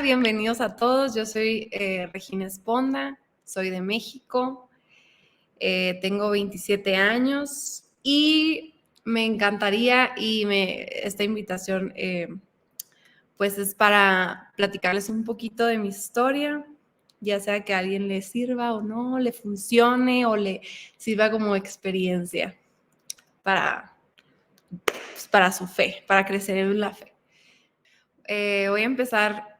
bienvenidos a todos. Yo soy Regina Esponda, soy de México, tengo 27 años y me encantaría esta invitación pues es para platicarles un poquito de mi historia, ya sea que a alguien le sirva o no, le funcione o le sirva como experiencia para su fe, para crecer en la fe. Voy a empezar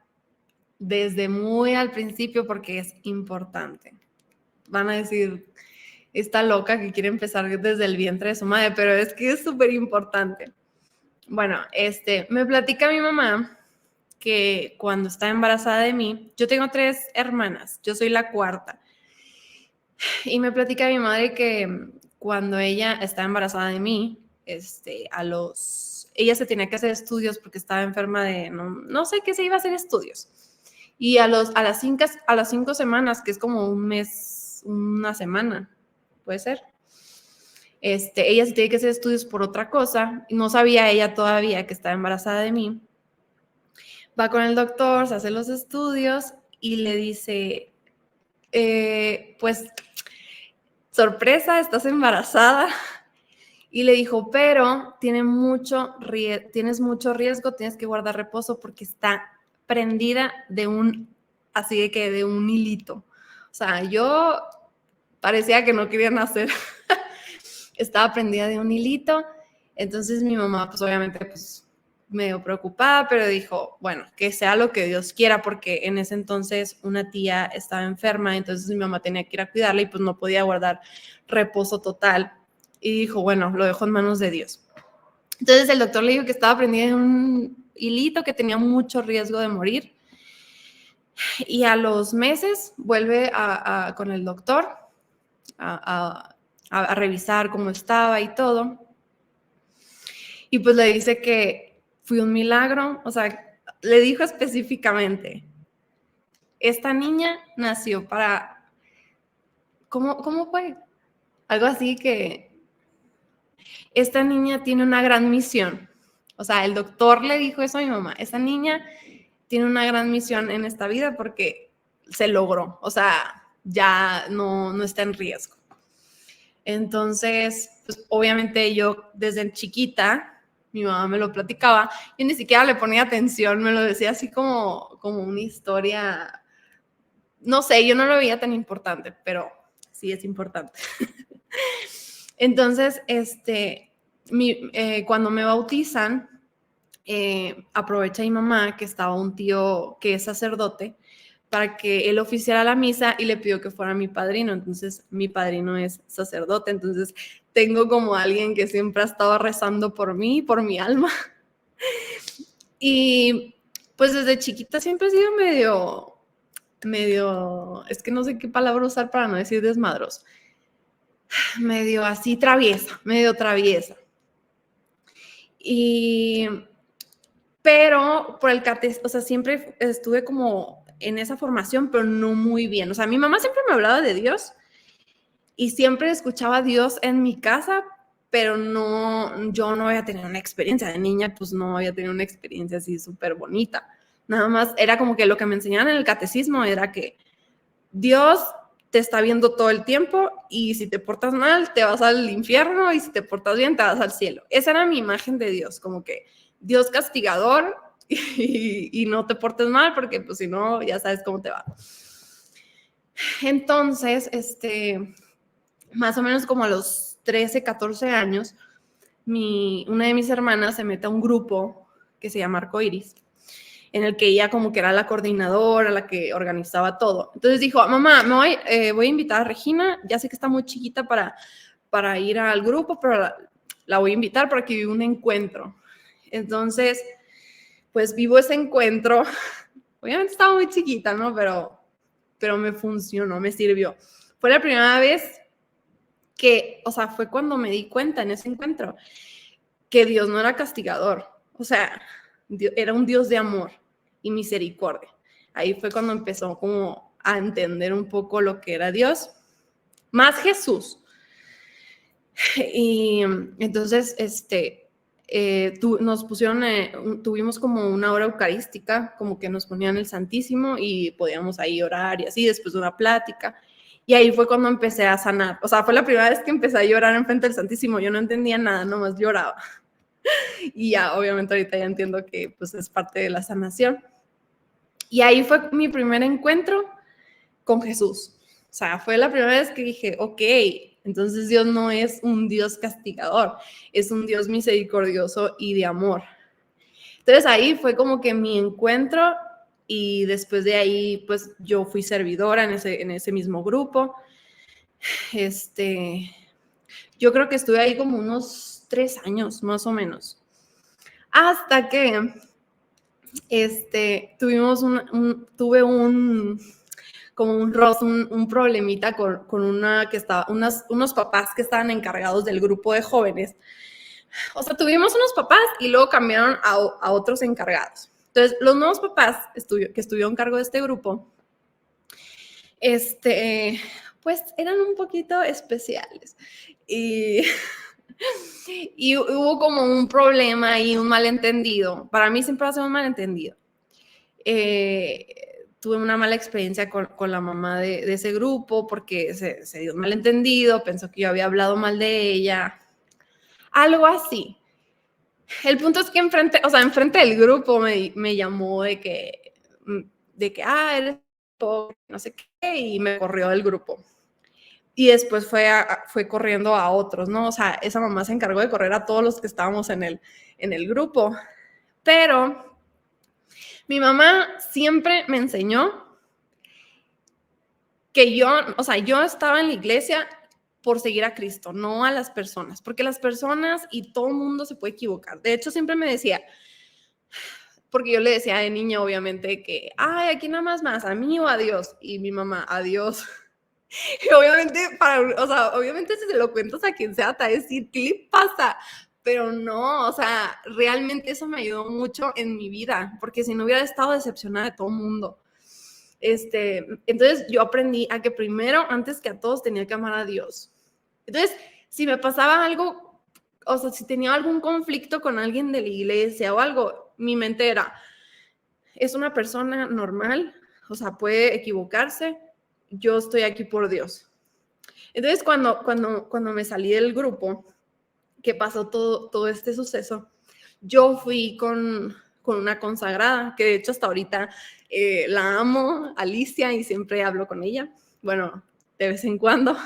desde muy al principio porque es importante. Van a decir, está loca que quiere empezar desde el vientre de su madre, pero es que es súper importante. Bueno, me platica mi mamá que cuando está embarazada de mí, yo tengo 3 hermanas, yo soy la cuarta, y me platica mi madre que cuando ella está embarazada de mí, ella se tenía que hacer estudios porque estaba enferma de, no sé qué se iba a hacer estudios. Y a las 5 semanas, que es como un mes, una semana, puede ser, ella se tiene que hacer estudios por otra cosa, y no sabía ella todavía que estaba embarazada de mí. Va con el doctor, se hace los estudios y le dice, pues, sorpresa, estás embarazada. Y le dijo, pero tienes mucho riesgo, tienes que guardar reposo porque está prendida de un hilito. O sea, yo parecía que no quería nacer. Estaba prendida de un hilito. Entonces mi mamá, pues obviamente, pues medio preocupada, pero dijo, bueno, que sea lo que Dios quiera, porque en ese entonces una tía estaba enferma, entonces mi mamá tenía que ir a cuidarla y pues no podía guardar reposo total. Y dijo, bueno, lo dejo en manos de Dios. Entonces el doctor le dijo que estaba prendida de un hilito, que tenía mucho riesgo de morir. Y a los meses vuelve con el doctor a revisar cómo estaba y todo. Y pues le dice que fue un milagro, o sea, le dijo específicamente, esta niña nació para, ¿cómo fue? Algo así que esta niña tiene una gran misión. O sea, el doctor le dijo eso a mi mamá, esta niña tiene una gran misión en esta vida porque se logró, o sea, ya no está en riesgo. Entonces, pues obviamente yo desde chiquita, mi mamá me lo platicaba, yo ni siquiera le ponía atención, me lo decía así como una historia, no sé, yo no lo veía tan importante, pero sí es importante. Entonces, cuando me bautizan, aprovecha mi mamá que estaba un tío que es sacerdote para que él oficiara la misa y le pidió que fuera mi padrino. Entonces, mi padrino es sacerdote. Entonces, tengo como alguien que siempre ha estado rezando por mí, por mi alma. Y pues desde chiquita siempre he sido medio, es que no sé qué palabra usar para no decir desmadroso. Medio así medio traviesa. Pero por el catecismo, o sea, siempre estuve como en esa formación, pero no muy bien. O sea, mi mamá siempre me hablaba de Dios y siempre escuchaba a Dios en mi casa, pero yo no había tenido una experiencia de niña, pues no había tenido una experiencia así súper bonita. Nada más era como que lo que me enseñaban en el catecismo era que Dios te está viendo todo el tiempo y si te portas mal te vas al infierno y si te portas bien te vas al cielo. Esa era mi imagen de Dios, como que Dios castigador y no te portes mal porque pues si no ya sabes cómo te va. Entonces, más o menos como a los 13, 14 años, una de mis hermanas se mete a un grupo que se llama Arcoiris, en el que ella como que era la coordinadora, la que organizaba todo. Entonces dijo, mamá, voy a invitar a Regina, ya sé que está muy chiquita para ir al grupo, pero la voy a invitar para que viva un encuentro. Entonces, pues vivo ese encuentro. Obviamente estaba muy chiquita, ¿no? Pero me funcionó, me sirvió. Fue la primera vez que, o sea, fue cuando me di cuenta en ese encuentro que Dios no era castigador, o sea, era un Dios de amor y misericordia. Ahí fue cuando empezó como a entender un poco lo que era Dios, más Jesús. Y entonces, nos pusieron, tuvimos como una hora eucarística, como que nos ponían el Santísimo y podíamos ahí orar y así, después de una plática. Y ahí fue cuando empecé a sanar. O sea, fue la primera vez que empecé a llorar enfrente del Santísimo. Yo no entendía nada, nomás lloraba. Y ya, obviamente ahorita ya entiendo que pues es parte de la sanación. Y ahí fue mi primer encuentro con Jesús. O sea, fue la primera vez que dije, ok, entonces Dios no es un Dios castigador, es un Dios misericordioso y de amor. Entonces ahí fue como que mi encuentro y después de ahí pues yo fui servidora en ese mismo grupo. Yo creo que estuve ahí como unos 3 años más o menos. Hasta que tuve como un problemita con una que estaba, unos papás que estaban encargados del grupo de jóvenes. O sea, tuvimos unos papás y luego cambiaron a otros encargados. Entonces, los nuevos papás que estuvieron a cargo de este grupo, pues eran un poquito especiales. Y hubo como un problema y un malentendido. Para mí siempre va a ser un malentendido. Tuve una mala experiencia con la mamá de ese grupo porque se dio un malentendido, pensó que yo había hablado mal de ella, algo así. El punto es que enfrente del grupo me llamó de que eres pobre, no sé qué, y me corrió del grupo. Y después fue corriendo a otros, ¿no? O sea, esa mamá se encargó de correr a todos los que estábamos en el grupo. Pero mi mamá siempre me enseñó que yo estaba en la iglesia por seguir a Cristo, no a las personas, porque las personas y todo el mundo se puede equivocar. De hecho, siempre me decía, porque yo le decía de niña, obviamente, que, ay, aquí nada más, a mí o a Dios. Y mi mamá, a Dios. Y obviamente si se lo cuentas a quien sea, te va a decir, ¿qué le pasa? Pero no, o sea, realmente eso me ayudó mucho en mi vida, porque si no hubiera estado decepcionada de todo el mundo. Entonces yo aprendí a que primero, antes que a todos, tenía que amar a Dios. Entonces, si me pasaba algo, o sea, si tenía algún conflicto con alguien de la iglesia o algo, mi mente era, es una persona normal, o sea, puede equivocarse, yo estoy aquí por Dios. Entonces, cuando me salí del grupo, que pasó todo este suceso, yo fui con una consagrada, que de hecho hasta ahorita la amo, Alicia, y siempre hablo con ella, bueno, de vez en cuando.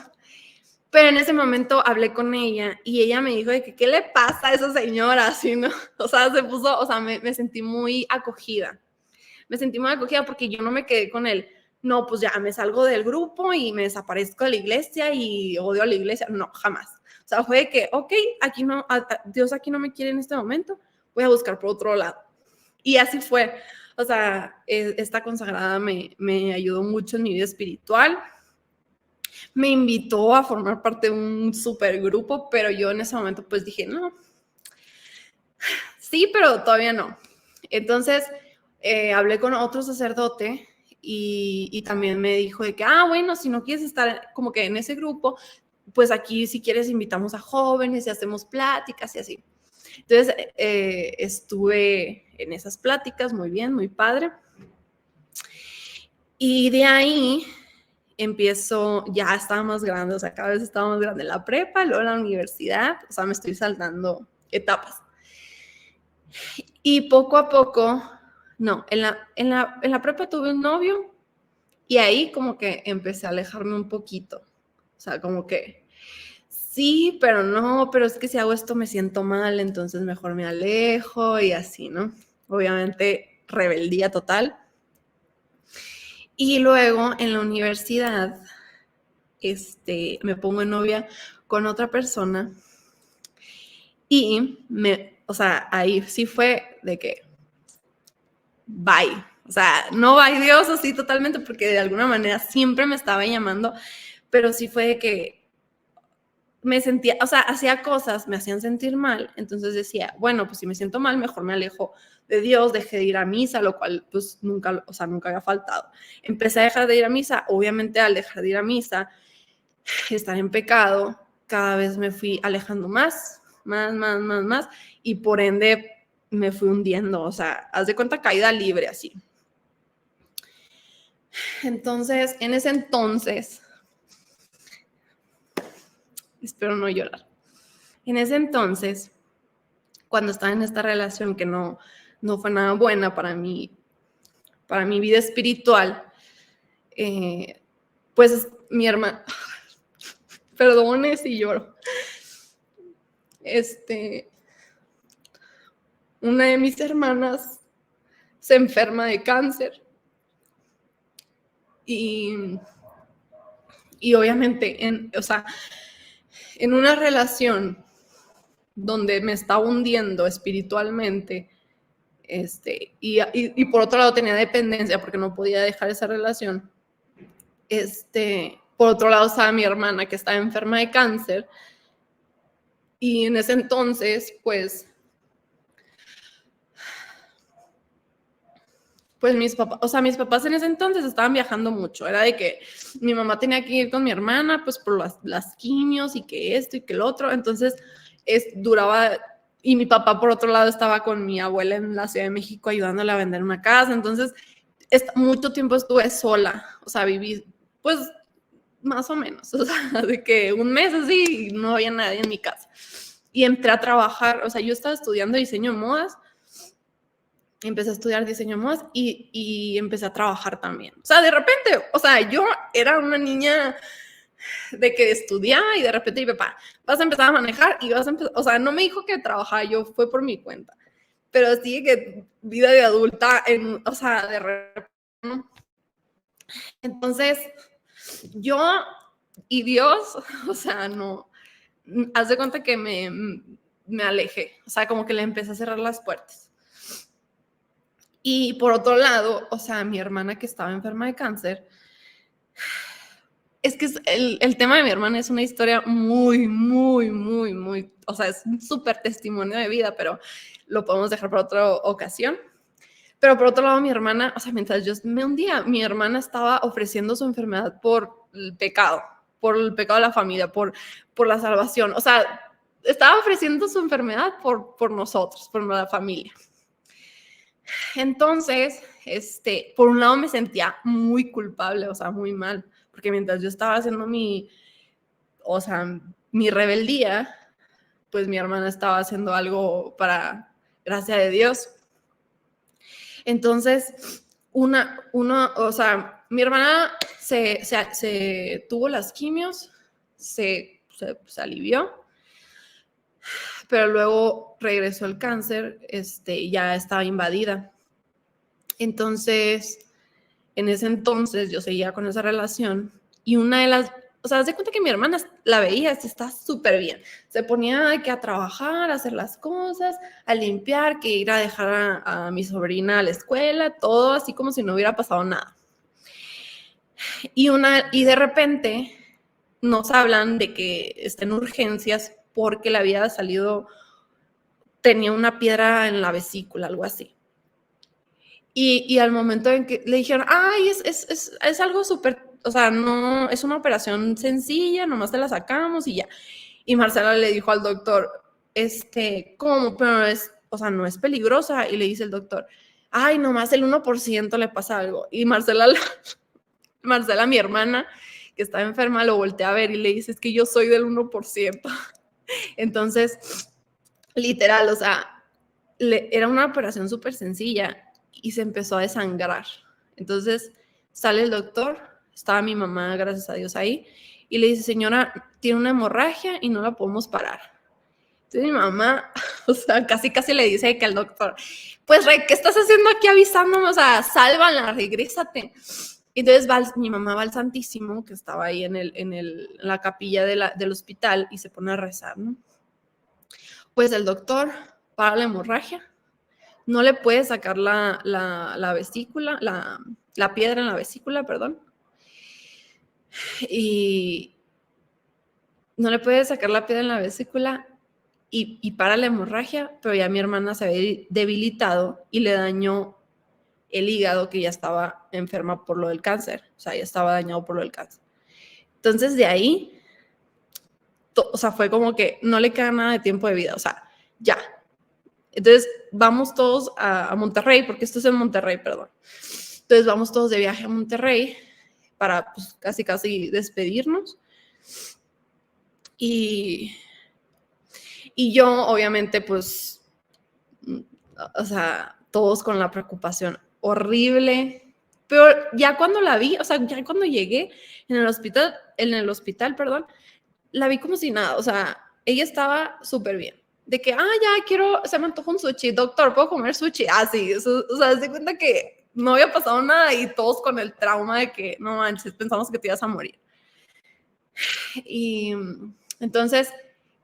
Pero en ese momento hablé con ella y ella me dijo de que, ¿qué le pasa a esa señora? Así, ¿no? O sea, me sentí muy acogida. Me sentí muy acogida porque yo no me quedé con él. No, pues ya me salgo del grupo y me desaparezco de la iglesia y odio a la iglesia. No, jamás. O sea, fue de que, ok, Dios aquí no me quiere en este momento, voy a buscar por otro lado. Y así fue. O sea, esta consagrada me ayudó mucho en mi vida espiritual. Me invitó a formar parte de un supergrupo, pero yo en ese momento pues dije, no, sí, pero todavía no. Entonces, hablé con otro sacerdote y también me dijo de que, bueno, si no quieres estar como que en ese grupo, pues aquí si quieres invitamos a jóvenes y hacemos pláticas y así. Entonces, estuve en esas pláticas, muy bien, muy padre. Y de ahí ya estaba más grande, o sea, cada vez estaba más grande, la prepa, luego la universidad, o sea, me estoy saltando etapas. Y poco a poco, no, en la prepa tuve un novio y ahí como que empecé a alejarme un poquito, o sea, como que sí, pero no, pero es que si hago esto me siento mal, entonces mejor me alejo y así, ¿no? Obviamente, rebeldía total. Y luego en la universidad, me pongo en novia con otra persona y o sea, ahí sí fue de que, bye. O sea, no bye Dios así totalmente porque de alguna manera siempre me estaba llamando, pero sí fue de que me sentía, o sea, hacía cosas, me hacían sentir mal, entonces decía, bueno, pues si me siento mal, mejor me alejo de Dios, dejé de ir a misa, lo cual pues nunca había faltado. Empecé a dejar de ir a misa, obviamente al dejar de ir a misa, estar en pecado, cada vez me fui alejando más más, y por ende me fui hundiendo, o sea, haz de cuenta caída libre así. Entonces, en ese entonces, espero no llorar, en ese entonces, cuando estaba en esta relación que no fue nada buena para mi vida espiritual, pues mi hermana, perdone si lloro, una de mis hermanas se enferma de cáncer y obviamente, en una relación donde me estaba hundiendo espiritualmente, y por otro lado tenía dependencia porque no podía dejar esa relación, por otro lado estaba mi hermana que estaba enferma de cáncer, y en ese entonces, pues mis papás en ese entonces estaban viajando mucho. Era de que mi mamá tenía que ir con mi hermana, pues por las quimios y que esto y que el otro. Entonces, duraba, y mi papá por otro lado estaba con mi abuela en la Ciudad de México ayudándole a vender una casa. Entonces, mucho tiempo estuve sola, o sea, viví, pues, más o menos, o sea, de que un mes así y no había nadie en mi casa. Y entré a trabajar, o sea, yo estaba estudiando diseño de modas, empecé a estudiar diseño de modas y empecé a trabajar también. O sea, de repente, o sea, yo era una niña de que estudiaba y de repente mi papá, vas a empezar a manejar y vas a empezar, o sea, no me dijo que trabajaba, yo fue por mi cuenta, pero sí que vida de adulta, o sea, de repente, ¿no? Entonces, yo y Dios, o sea, no, haz de cuenta que me alejé, o sea, como que le empecé a cerrar las puertas. Y por otro lado, o sea, mi hermana que estaba enferma de cáncer, es que el tema de mi hermana es una historia muy, o sea, es un súper testimonio de vida, pero lo podemos dejar para otra ocasión. Pero por otro lado, mi hermana, o sea, mientras yo me hundía, mi hermana estaba ofreciendo su enfermedad por el pecado de la familia, por la salvación. O sea, estaba ofreciendo su enfermedad por nosotros, por la familia. Entonces, por un lado me sentía muy culpable, o sea, muy mal, porque mientras yo estaba haciendo mi rebeldía, pues mi hermana estaba haciendo algo para gracia de Dios. Entonces, o sea, mi hermana se tuvo las quimios, se alivió, pero luego regresó el cáncer, ya estaba invadida. Entonces, en ese entonces yo seguía con esa relación y una de las, o sea, se cuenta que mi hermana la veía, está súper bien. Se ponía a trabajar, a hacer las cosas, a limpiar, que ir a dejar a mi sobrina a la escuela, todo así como si no hubiera pasado nada. Y de repente nos hablan de que está en urgencias porque le había salido, tenía una piedra en la vesícula, algo así. Y al momento en que le dijeron, ay, es algo súper, o sea, no, es una operación sencilla, nomás te la sacamos y ya. Y Marcela le dijo al doctor, ¿cómo? Pero o sea, no es peligrosa. Y le dice el doctor, ay, nomás el 1% le pasa algo. Y Marcela, mi hermana, que estaba enferma, lo voltea a ver y le dice, es que yo soy del 1%. Entonces, literal, o sea, era una operación súper sencilla y se empezó a desangrar. Entonces sale el doctor, estaba mi mamá, gracias a Dios, ahí, y le dice, señora, tiene una hemorragia y no la podemos parar. Entonces mi mamá, o sea, casi le dice que al doctor, pues, Rey, ¿qué estás haciendo aquí avisándome? O sea, sálvala, regrésate. Entonces mi mamá va al Santísimo, que estaba ahí en la capilla del hospital, y se pone a rezar, ¿no? Pues el doctor para la hemorragia, no le puede sacar la vesícula, la piedra en la vesícula, perdón. Y no le puede sacar la piedra en la vesícula y para la hemorragia, pero ya mi hermana se había debilitado y le dañó el hígado, que ya estaba enferma por lo del cáncer, o sea, ya estaba dañado por lo del cáncer. Entonces, de ahí, o sea, fue como que no le queda nada de tiempo de vida, o sea, ya. Entonces, vamos todos a Monterrey, porque esto es en Monterrey, perdón. Entonces, vamos todos de viaje a Monterrey para, pues, casi despedirnos. Y yo, obviamente, pues, o sea, todos con la preocupación horrible. Pero ya cuando la vi, o sea, ya cuando llegué en el hospital, perdón, la vi como si nada, o sea, ella estaba súper bien. De que, ya se me antoja un sushi, doctor, ¿puedo comer sushi? Sí, o sea, se cuenta que no había pasado nada y todos con el trauma de que, no manches, pensamos que te ibas a morir. Y entonces,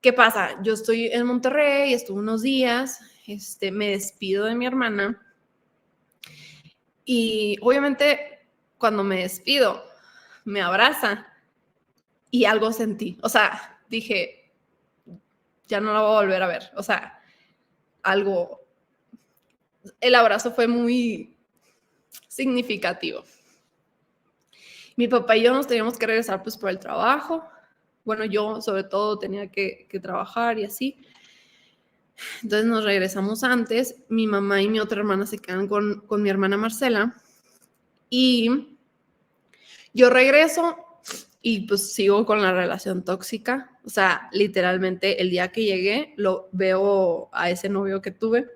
¿qué pasa? Yo estoy en Monterrey, estuve unos días, me despido de mi hermana y obviamente cuando me despido, me abraza y algo sentí, o sea, dije, ya no la voy a volver a ver, o sea, el abrazo fue muy significativo. Mi papá y yo nos teníamos que regresar pues por el trabajo, bueno, yo sobre todo tenía que trabajar y así. Entonces nos regresamos antes, mi mamá y mi otra hermana se quedan con mi hermana Marcela y yo regreso y pues sigo con la relación tóxica. O sea, literalmente el día que llegué lo veo a ese novio que tuve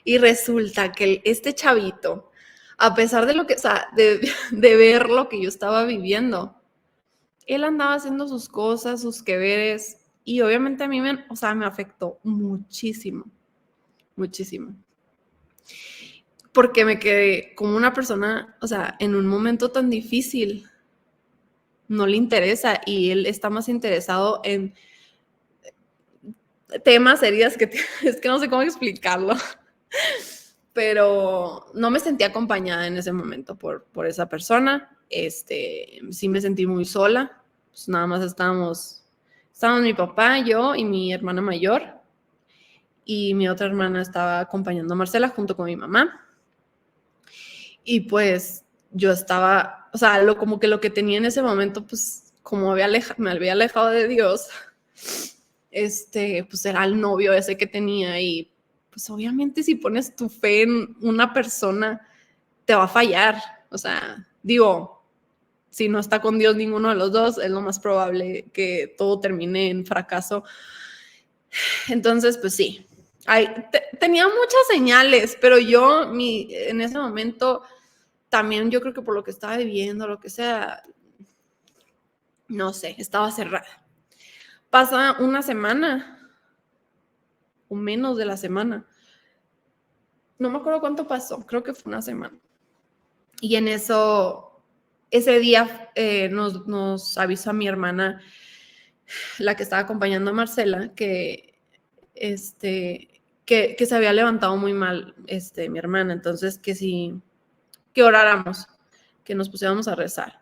y resulta que este chavito, a pesar de lo que, o sea, de ver lo que yo estaba viviendo, él andaba haciendo sus cosas, sus queveres y obviamente a mí me afectó muchísimo, muchísimo. Porque me quedé como una persona, o sea, en un momento tan difícil, no le interesa y él está más interesado en temas, heridas que es que no sé cómo explicarlo, pero no me sentí acompañada en ese momento por esa persona. Sí me sentí muy sola, pues nada más estábamos mi papá, yo y mi hermana mayor y mi otra hermana estaba acompañando a Marcela junto con mi mamá. Y pues yo estaba, o sea, como que lo que tenía en ese momento, pues como me había alejado de Dios, pues era el novio ese que tenía y pues obviamente si pones tu fe en una persona, te va a fallar. O sea, digo, si no está con Dios ninguno de los dos, es lo más probable que todo termine en fracaso. Entonces, pues sí, tenía muchas señales, pero yo en ese momento también yo creo que por lo que estaba viviendo, lo que sea, no sé, estaba cerrada. Pasa una semana, o menos de la semana. No me acuerdo cuánto pasó, creo que fue una semana. Y en eso, ese día nos avisó a mi hermana, la que estaba acompañando a Marcela, que se había levantado muy mal mi hermana. Entonces, que oráramos, que nos pusiéramos a rezar.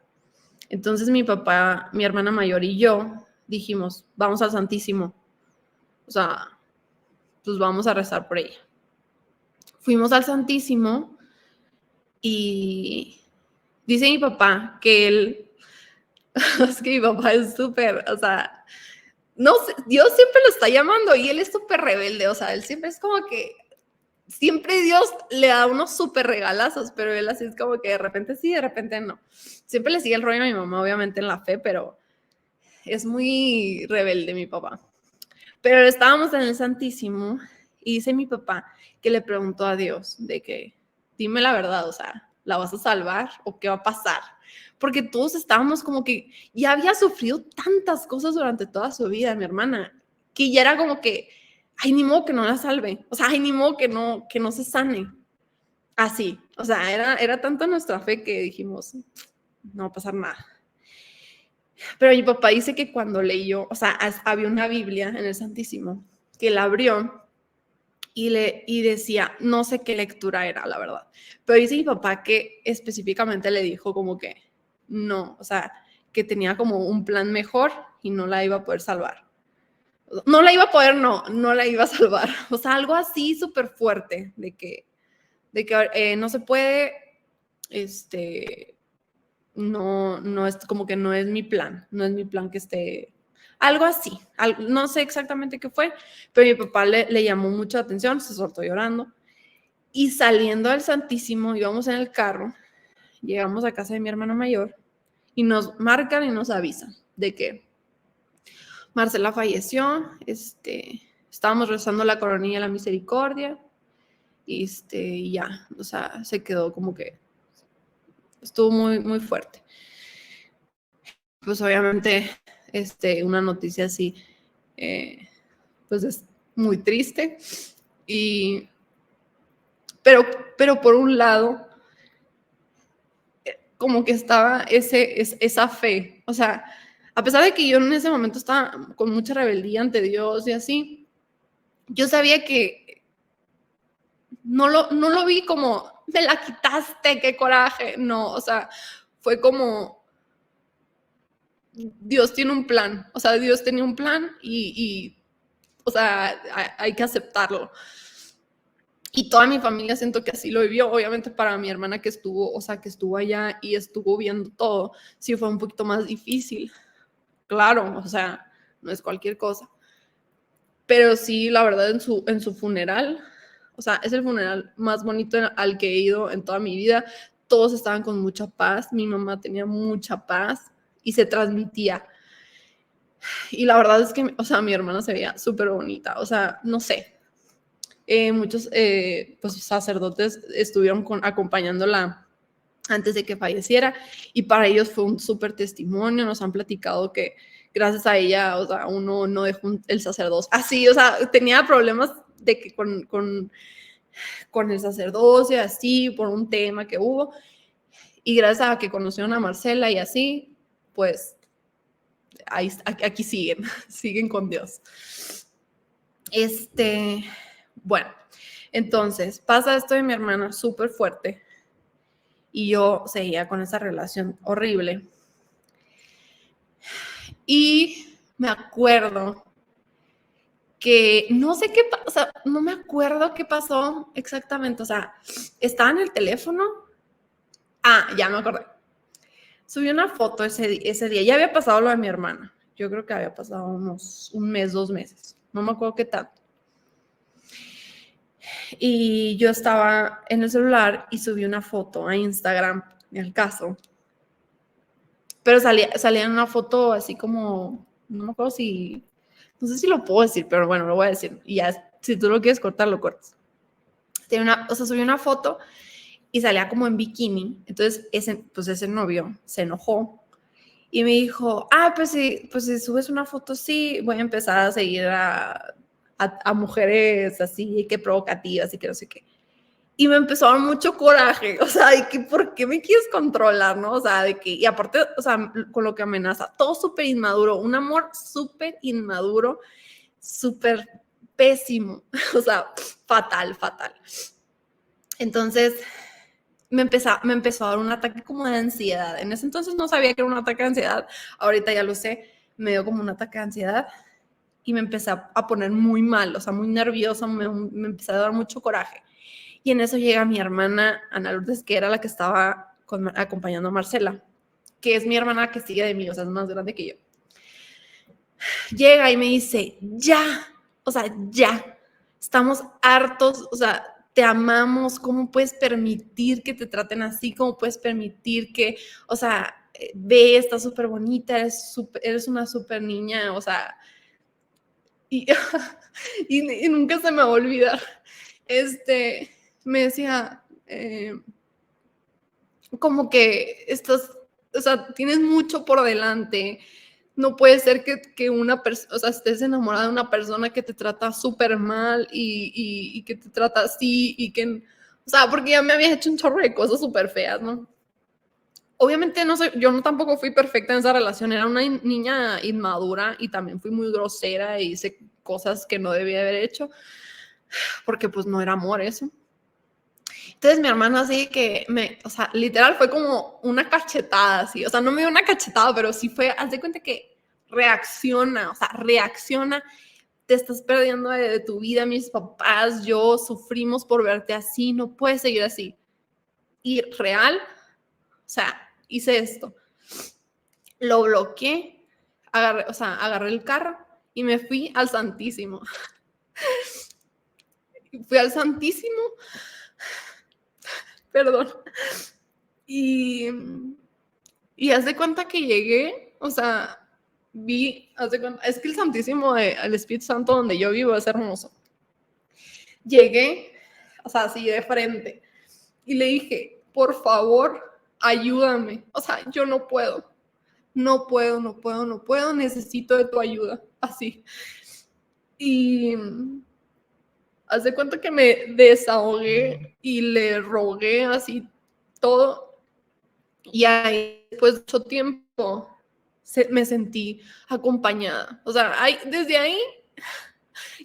Entonces mi papá, mi hermana mayor y yo dijimos, vamos al Santísimo. O sea, pues vamos a rezar por ella. Fuimos al Santísimo y dice mi papá que él, es que mi papá es súper, o sea, no sé, Dios siempre lo está llamando y él es súper rebelde, o sea, él siempre es como que, siempre Dios le da unos súper regalazos, pero él así es como que de repente sí, de repente no. Siempre le sigue el rollo a mi mamá, obviamente en la fe, pero es muy rebelde mi papá. Pero estábamos en el Santísimo y dice mi papá que le preguntó a Dios de que, dime la verdad, o sea, ¿la vas a salvar o qué va a pasar? Porque todos estábamos como que ya había sufrido tantas cosas durante toda su vida, mi hermana, que ya era como que, ay, ni modo que no la salve, o sea, ay, ni modo que no se sane. Así, o sea, era tanto nuestra fe que dijimos, no va a pasar nada. Pero mi papá dice que cuando leyó, o sea, había una Biblia en el Santísimo, que la abrió y decía, no sé qué lectura era, la verdad, pero dice mi papá que específicamente le dijo como que no, o sea, que tenía como un plan mejor y no la iba a poder salvar. No la iba a poder, no la iba a salvar. O sea, algo así súper fuerte de que no se puede, no es como que no es mi plan que esté, algo así, no sé exactamente qué fue, pero mi papá le llamó mucha atención, se soltó llorando, y saliendo del Santísimo, íbamos en el carro, llegamos a casa de mi hermana mayor, y nos marcan y nos avisan de que Marcela falleció, estábamos rezando la coronilla de la misericordia, y ya, o sea, se quedó como que estuvo muy, muy fuerte. Pues obviamente, una noticia así, pues es muy triste, pero por un lado, como que estaba esa fe, o sea, a pesar de que yo en ese momento estaba con mucha rebeldía ante Dios y así, yo sabía que no lo vi como, me la quitaste, qué coraje, no, o sea, fue como, Dios tiene un plan, o sea, Dios tenía un plan y o sea, hay que aceptarlo. Y toda mi familia siento que así lo vivió. Obviamente para mi hermana que estuvo allá y estuvo viendo todo, sí fue un poquito más difícil. Claro, o sea, no es cualquier cosa. Pero sí, la verdad, en su funeral, o sea, es el funeral más bonito al que he ido en toda mi vida. Todos estaban con mucha paz, mi mamá tenía mucha paz y se transmitía. Y la verdad es que, o sea, mi hermana se veía súper bonita, o sea, no sé. Muchos pues, sacerdotes estuvieron acompañándola antes de que falleciera y para ellos fue un súper testimonio, nos han platicado que gracias a ella, o sea, uno no dejó el sacerdocio así, o sea, tenía problemas de que con el sacerdocio, así, por un tema que hubo, y gracias a que conocieron a Marcela y así, pues aquí siguen con Dios. Bueno, entonces pasa esto de mi hermana súper fuerte y yo seguía con esa relación horrible. Y me acuerdo que no sé qué, o sea, no me acuerdo qué pasó exactamente, o sea, estaba en el teléfono. Ya me acordé. Subí una foto ese día, ya había pasado lo de mi hermana, yo creo que había pasado un mes, 2 meses, no me acuerdo qué tanto. Y yo estaba en el celular y subí una foto a Instagram, en el caso. Pero salía en una foto así como, no me acuerdo no sé si lo puedo decir, pero bueno, lo voy a decir. Y ya, si tú lo quieres cortar, lo cortas. Subí una foto y salía como en bikini. Entonces, ese novio se enojó y me dijo, pues si subes una foto así, voy a empezar a seguir a mujeres así, que provocativas y que no sé qué. Y me empezó a dar mucho coraje, o sea, de que ¿por qué me quieres controlar, no? O sea, de que, y aparte, o sea, con lo que amenaza, todo súper inmaduro, un amor súper inmaduro, súper pésimo, o sea, fatal. Entonces, me empezó a dar un ataque como de ansiedad. En ese entonces no sabía que era un ataque de ansiedad, ahorita ya lo sé, me dio como un ataque de ansiedad y me empecé a poner muy mal, o sea, muy nerviosa, me empezó a dar mucho coraje. Y en eso llega mi hermana Ana Lourdes, que era la que estaba acompañando a Marcela, que es mi hermana que sigue de mí, o sea, es más grande que yo. Llega y me dice, ya, o sea, ya, estamos hartos, o sea, te amamos, ¿cómo puedes permitir que te traten así? ¿Cómo puedes permitir que, o sea, ve, estás súper bonita, eres una súper niña, o sea, y, y nunca se me va a olvidar. Me decía, como que o sea, tienes mucho por delante. No puede ser que una persona, o sea, estés enamorada de una persona que te trata súper mal y que te trata así y que, o sea, porque ya me habías hecho un chorro de cosas súper feas, ¿no? Obviamente yo no tampoco fui perfecta en esa relación, era una niña inmadura y también fui muy grosera e hice cosas que no debía haber hecho, porque pues no era amor eso. Entonces mi hermano así que o sea, literal fue como una cachetada así, o sea, no me dio una cachetada, pero sí fue, haz de cuenta que reacciona, o sea, reacciona, te estás perdiendo de tu vida, mis papás, yo sufrimos por verte así, no puedes seguir así. Y real, o sea, hice esto. Lo bloqueé, agarré el carro y me fui al Santísimo. Fui al Santísimo, perdón, y haz de cuenta que llegué, o sea, es que el Santísimo, el Espíritu Santo donde yo vivo es hermoso. Llegué, o sea, así de frente, y le dije, por favor, ayúdame, o sea, yo no puedo, necesito de tu ayuda, así. Y haz de cuenta que me desahogué y le rogué así todo. Y ahí, después de mucho tiempo, me sentí acompañada. O sea, desde ahí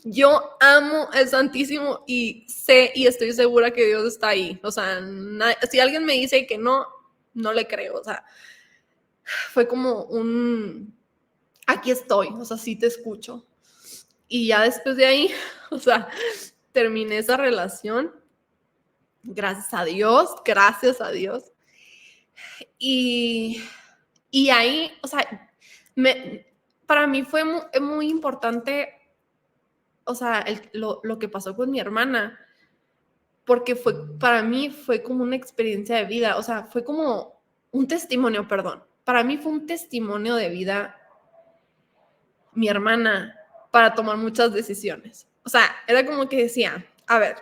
yo amo el Santísimo y sé y estoy segura que Dios está ahí. O sea, si alguien me dice que no, no le creo. O sea, fue como aquí estoy, o sea, sí te escucho. Y ya después de ahí, o sea, terminé esa relación. Gracias a Dios. Y ahí, o sea, para mí fue muy importante, o sea, lo que pasó con mi hermana, porque para mí fue como una experiencia de vida, o sea, fue como un testimonio, perdón. Para mí fue un testimonio de vida mi hermana para tomar muchas decisiones. O sea, era como que decía, a ver,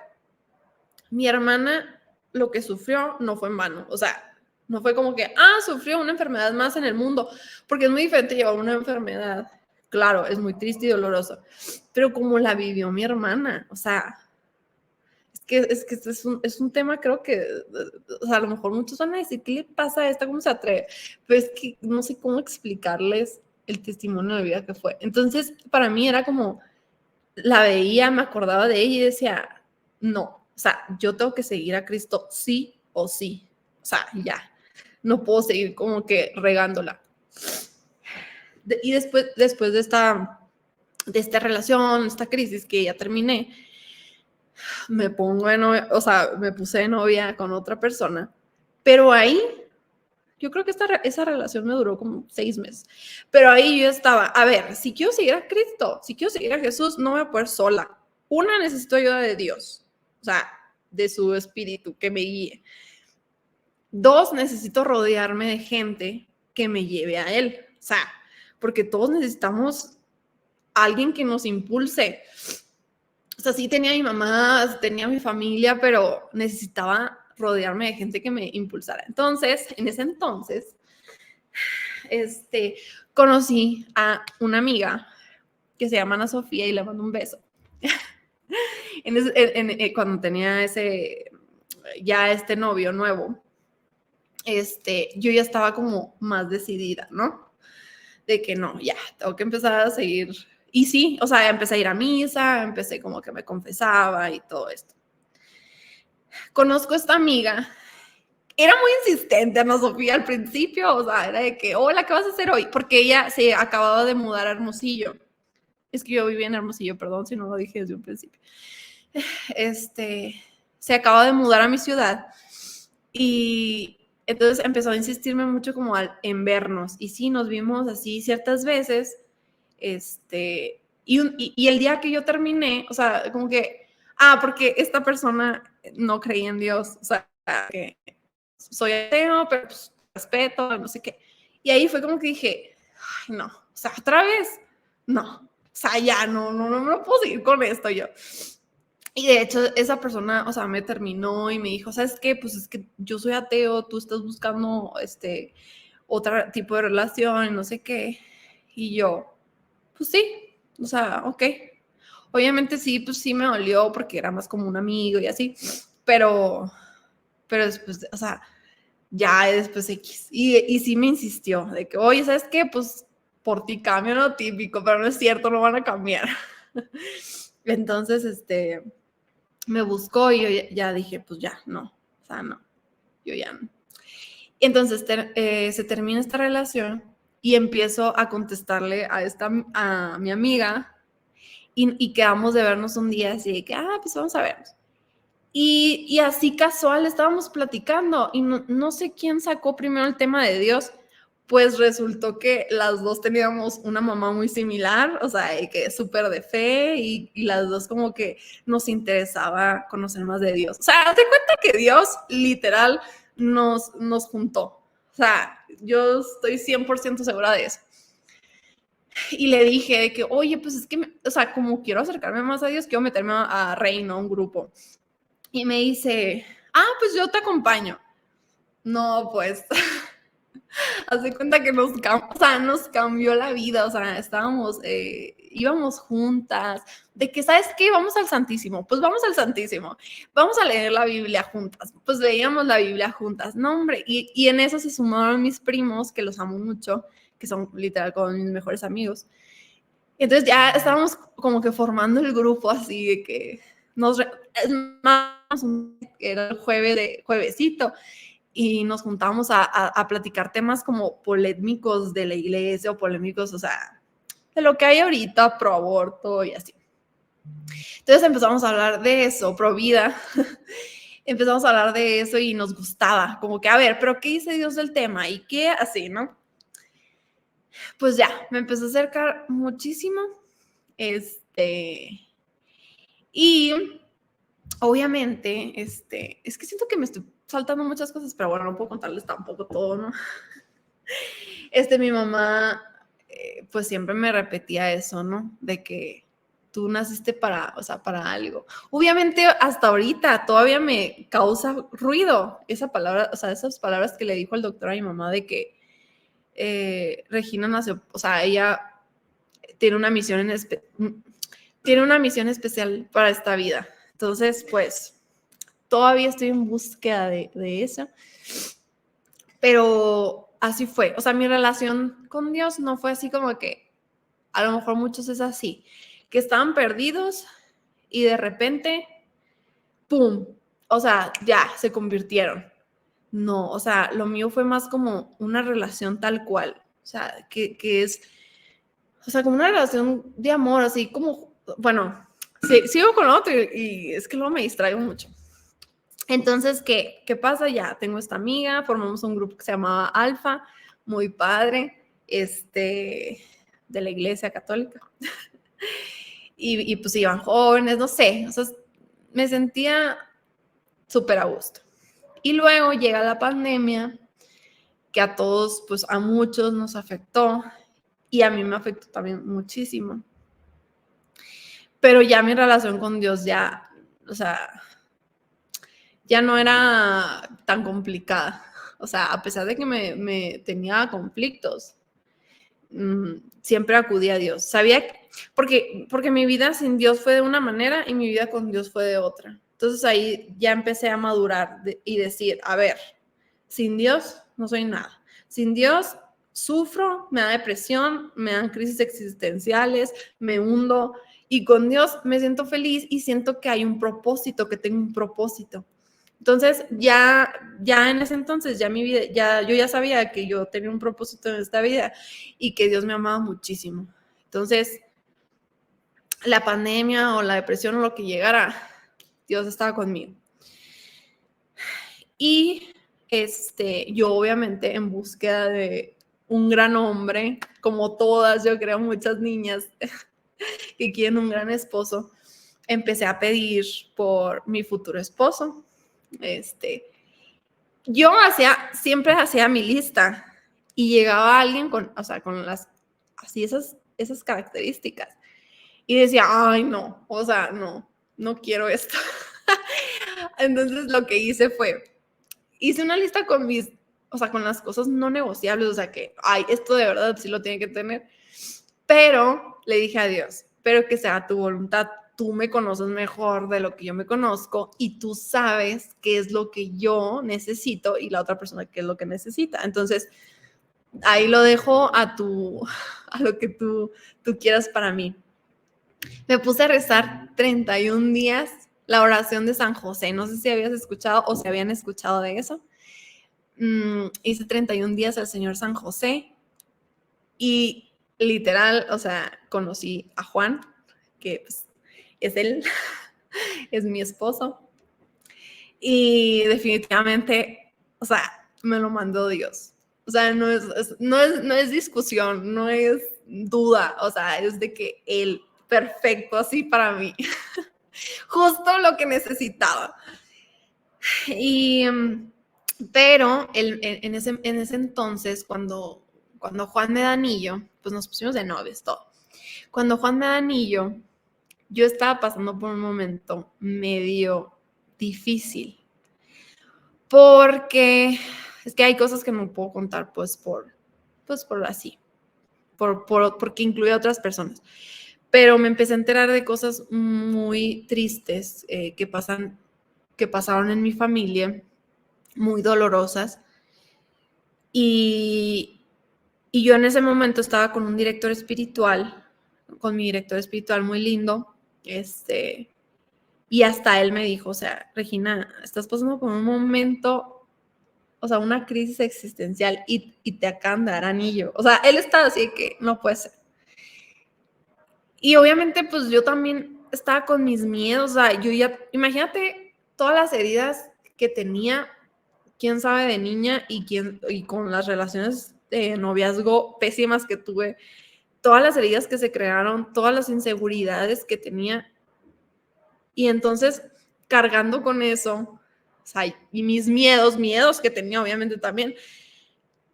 mi hermana lo que sufrió no fue en vano, o sea, no fue como que, sufrió una enfermedad más en el mundo, porque es muy diferente llevar una enfermedad. Claro, es muy triste y doloroso, pero como la vivió mi hermana, o sea, es que este es un tema, creo que, o sea, a lo mejor muchos van a decir, ¿qué le pasa a esta? ¿Cómo se atreve? Pero es que no sé cómo explicarles el testimonio de vida que fue. Entonces, para mí era como, la veía, me acordaba de ella y decía, no, o sea, yo tengo que seguir a Cristo sí o sí. O sea, ya, no puedo seguir como que regándola. Y después de esta relación, esta crisis que ya terminé, me pongo de novia, o sea, me puse de novia con otra persona, pero ahí, yo creo que esa relación me duró como 6 meses, pero ahí yo estaba, a ver, si quiero seguir a Cristo, si quiero seguir a Jesús, no voy a poder sola. Una, necesito ayuda de Dios, o sea, de su espíritu que me guíe. 2, necesito rodearme de gente que me lleve a Él, o sea, porque todos necesitamos a alguien que nos impulse. O sea, sí tenía a mi mamá, tenía a mi familia, pero necesitaba rodearme de gente que me impulsara. Entonces, en ese entonces, conocí a una amiga que se llama Ana Sofía y le mando un beso. Cuando tenía ya este novio nuevo, yo ya estaba como más decidida, ¿no? De que no, ya, tengo que empezar a seguir. Y sí, o sea, empecé a ir a misa, empecé como que me confesaba y todo esto. Conozco a esta amiga. Era muy insistente, Ana Sofía, al principio, o sea, era de que, hola, ¿qué vas a hacer hoy? Porque ella se acababa de mudar a Hermosillo. Es que yo vivía en Hermosillo, perdón si no lo dije desde un principio. Se acaba de mudar a mi ciudad y entonces empezó a insistirme mucho como en vernos. Y sí, nos vimos así ciertas veces, y el día que yo terminé, o sea, como que, porque esta persona no creía en Dios, o sea, que soy ateo, pero pues, respeto, no sé qué. Y ahí fue como que dije, ay, no, o sea, otra vez, no, o sea, ya no puedo seguir con esto yo. Y de hecho, esa persona, o sea, me terminó y me dijo, ¿sabes qué? Pues es que yo soy ateo, tú estás buscando otro tipo de relación, no sé qué. Y yo, pues sí, o sea, ok. Obviamente sí, pues sí me dolió porque era más como un amigo y así, pero después, o sea, ya después X. Y sí me insistió de que, oye, ¿sabes qué? Pues por ti cambio, no típico, pero no es cierto, no van a cambiar. Entonces, me buscó y yo ya dije, pues ya, no, o sea, no, yo ya no. Entonces se termina esta relación y empiezo a contestarle a mi amiga y quedamos de vernos un día así de que, pues vamos a vernos. Y así casual estábamos platicando y no sé quién sacó primero el tema de Dios, pues resultó que las dos teníamos una mamá muy similar, o sea, que es súper de fe y las dos como que nos interesaba conocer más de Dios. O sea, haz de cuenta que Dios literal nos juntó. O sea, yo estoy 100% segura de eso. Y le dije de que, oye, pues es que, o sea, como quiero acercarme más a Dios, quiero meterme a Reino, a un grupo. Y me dice, pues yo te acompaño. No, pues, hace cuenta que nos cambió la vida, o sea, íbamos juntas, de que, ¿sabes qué? Vamos al Santísimo, pues vamos al Santísimo, vamos a leer la Biblia juntas, pues leíamos la Biblia juntas, no, hombre, y en eso se sumaron mis primos, que los amo mucho, que son literal como mis mejores amigos. Entonces ya estábamos como que formando el grupo así de que es más, era el juevesito, y nos juntábamos a platicar temas como polémicos de la iglesia o polémicos, o sea, de lo que hay ahorita, pro aborto y así. Entonces empezamos a hablar de eso, pro vida. Empezamos a hablar de eso y nos gustaba, como que, a ver, pero ¿qué dice Dios del tema? Y qué así, ¿no? Pues ya, me empezó a acercar muchísimo. Y obviamente, es que siento que me estoy saltando muchas cosas, pero bueno, no puedo contarles tampoco todo, ¿no? Mi mamá, pues siempre me repetía eso, ¿no? De que tú naciste o sea, para algo. Obviamente, hasta ahorita todavía me causa ruido esa palabra, o sea, esas palabras que le dijo el doctor a mi mamá de que Regina nació, o sea, ella tiene una misión tiene una misión especial para esta vida. Entonces, pues, todavía estoy en búsqueda de eso. Pero así fue. O sea, mi relación con Dios no fue así como que, a lo mejor muchos es así, que estaban perdidos y de repente, ¡pum! O sea, ya, se convirtieron. No, o sea, lo mío fue más como una relación tal cual. O sea, que es, o sea, como una relación de amor, así como, bueno, sí, sigo con otro y es que luego me distraigo mucho. Entonces, ¿qué pasa? Ya tengo esta amiga, formamos un grupo que se llamaba Alfa, muy padre, de la iglesia católica. Y pues iban jóvenes, no sé, o sea, me sentía súper a gusto. Y luego llega la pandemia, que a todos, pues a muchos nos afectó, y a mí me afectó también muchísimo. Pero ya mi relación con Dios ya, o sea, ya no era tan complicada. O sea, a pesar de que me tenía conflictos, siempre acudí a Dios. Sabía que, porque mi vida sin Dios fue de una manera y mi vida con Dios fue de otra. Entonces ahí ya empecé a madurar y decir, a ver, sin Dios no soy nada. Sin Dios sufro, me da depresión, me dan crisis existenciales, me hundo, y con Dios me siento feliz y siento que hay un propósito, que tengo un propósito. Entonces, ya en ese entonces, ya mi vida, yo ya sabía que yo tenía un propósito en esta vida y que Dios me amaba muchísimo. Entonces, la pandemia o la depresión o lo que llegara, Dios estaba conmigo. Y yo obviamente en búsqueda de un gran hombre, como todas, yo creo, muchas niñas que quieren un gran esposo, empecé a pedir por mi futuro esposo. Yo siempre hacía mi lista y llegaba alguien con, o sea, con así esas características. Y decía, ay, no, o sea, no quiero esto. Entonces lo que hice una lista con o sea, con las cosas no negociables, o sea, que, ay, esto de verdad sí lo tiene que tener. Pero le dije a Dios, pero que sea tu voluntad. Tú me conoces mejor de lo que yo me conozco y tú sabes qué es lo que yo necesito y la otra persona qué es lo que necesita. Entonces, ahí lo dejo a lo que tú quieras para mí. Me puse a rezar 31 días la oración de San José. No sé si habías escuchado o si habían escuchado de eso. Hice 31 días al Señor San José y literal, o sea, conocí a Juan, que pues, es él, es mi esposo. Y definitivamente, o sea, me lo mandó Dios. O sea, no es discusión, no es duda, o sea, es de que Él, perfecto así para mí, justo lo que necesitaba. Y, pero en ese entonces, cuando Juan me da anillo, pues nos pusimos de novios, todo. Cuando Juan me da anillo, yo estaba pasando por un momento medio difícil, porque es que hay cosas que no puedo contar, pues por así, porque incluye a otras personas. Pero me empecé a enterar de cosas muy tristes que pasaron en mi familia, muy dolorosas. Y, y yo en ese momento estaba con un director espiritual, con mi director espiritual muy lindo, y hasta él me dijo, o sea, Regina, estás pasando por un momento, o sea, una crisis existencial y te acaban de dar anillo. O sea, él estaba así de que no puede ser. Y obviamente, pues yo también estaba con mis miedos, o sea, yo ya, imagínate todas las heridas que tenía, quién sabe de niña y con las relaciones de noviazgo pésimas que tuve, todas las heridas que se crearon, todas las inseguridades que tenía. Y entonces, cargando con eso, o sea, y mis miedos que tenía obviamente también,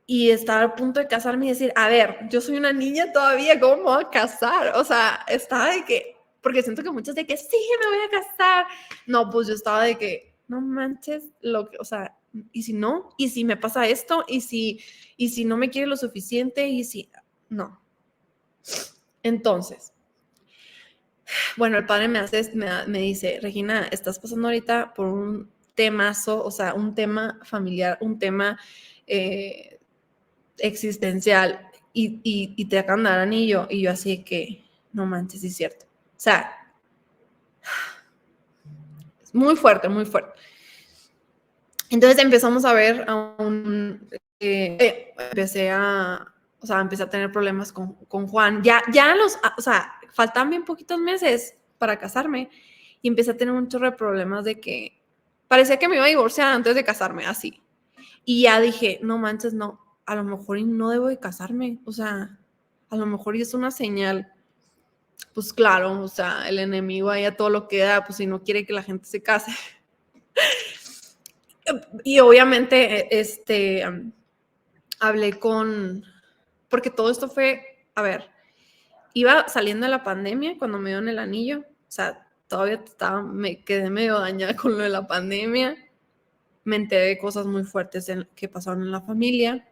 y estaba a punto de casarme y decir, a ver, yo soy una niña todavía, ¿cómo me voy a casar? O sea, estaba de que, porque siento que muchos de que sí, me voy a casar. No, pues yo estaba de que, no manches, o sea, ¿y si no? ¿Y si me pasa esto? ¿Y si no me quiere lo suficiente? ¿Y si no? Entonces, bueno, el padre me dice, Regina, estás pasando ahorita por un temazo, o sea, un tema familiar, un tema existencial y te acaban de dar anillo. Y yo así que, no manches, sí es cierto. O sea, es muy fuerte, muy fuerte. Entonces empezamos a ver empecé a tener problemas con Juan. O sea, faltaban bien poquitos meses para casarme y empecé a tener un chorro de problemas de que parecía que me iba a divorciar antes de casarme, así. Y ya dije, no manches, no, a lo mejor no debo de casarme, o sea, a lo mejor es una señal. Pues claro, o sea, el enemigo ahí a todo lo que da, pues si no quiere que la gente se case. Y obviamente, hablé porque todo esto fue, a ver, iba saliendo de la pandemia cuando me dieron el anillo, o sea, todavía me quedé medio dañada con lo de la pandemia, me enteré de cosas muy fuertes que pasaron en la familia,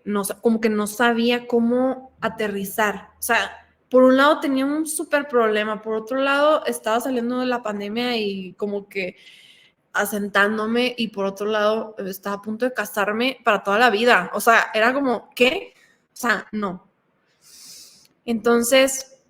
no, como que no sabía cómo aterrizar, o sea, por un lado tenía un súper problema, por otro lado estaba saliendo de la pandemia y como que asentándome, y por otro lado estaba a punto de casarme para toda la vida, o sea, era como, ¿qué? O sea, no. Entonces,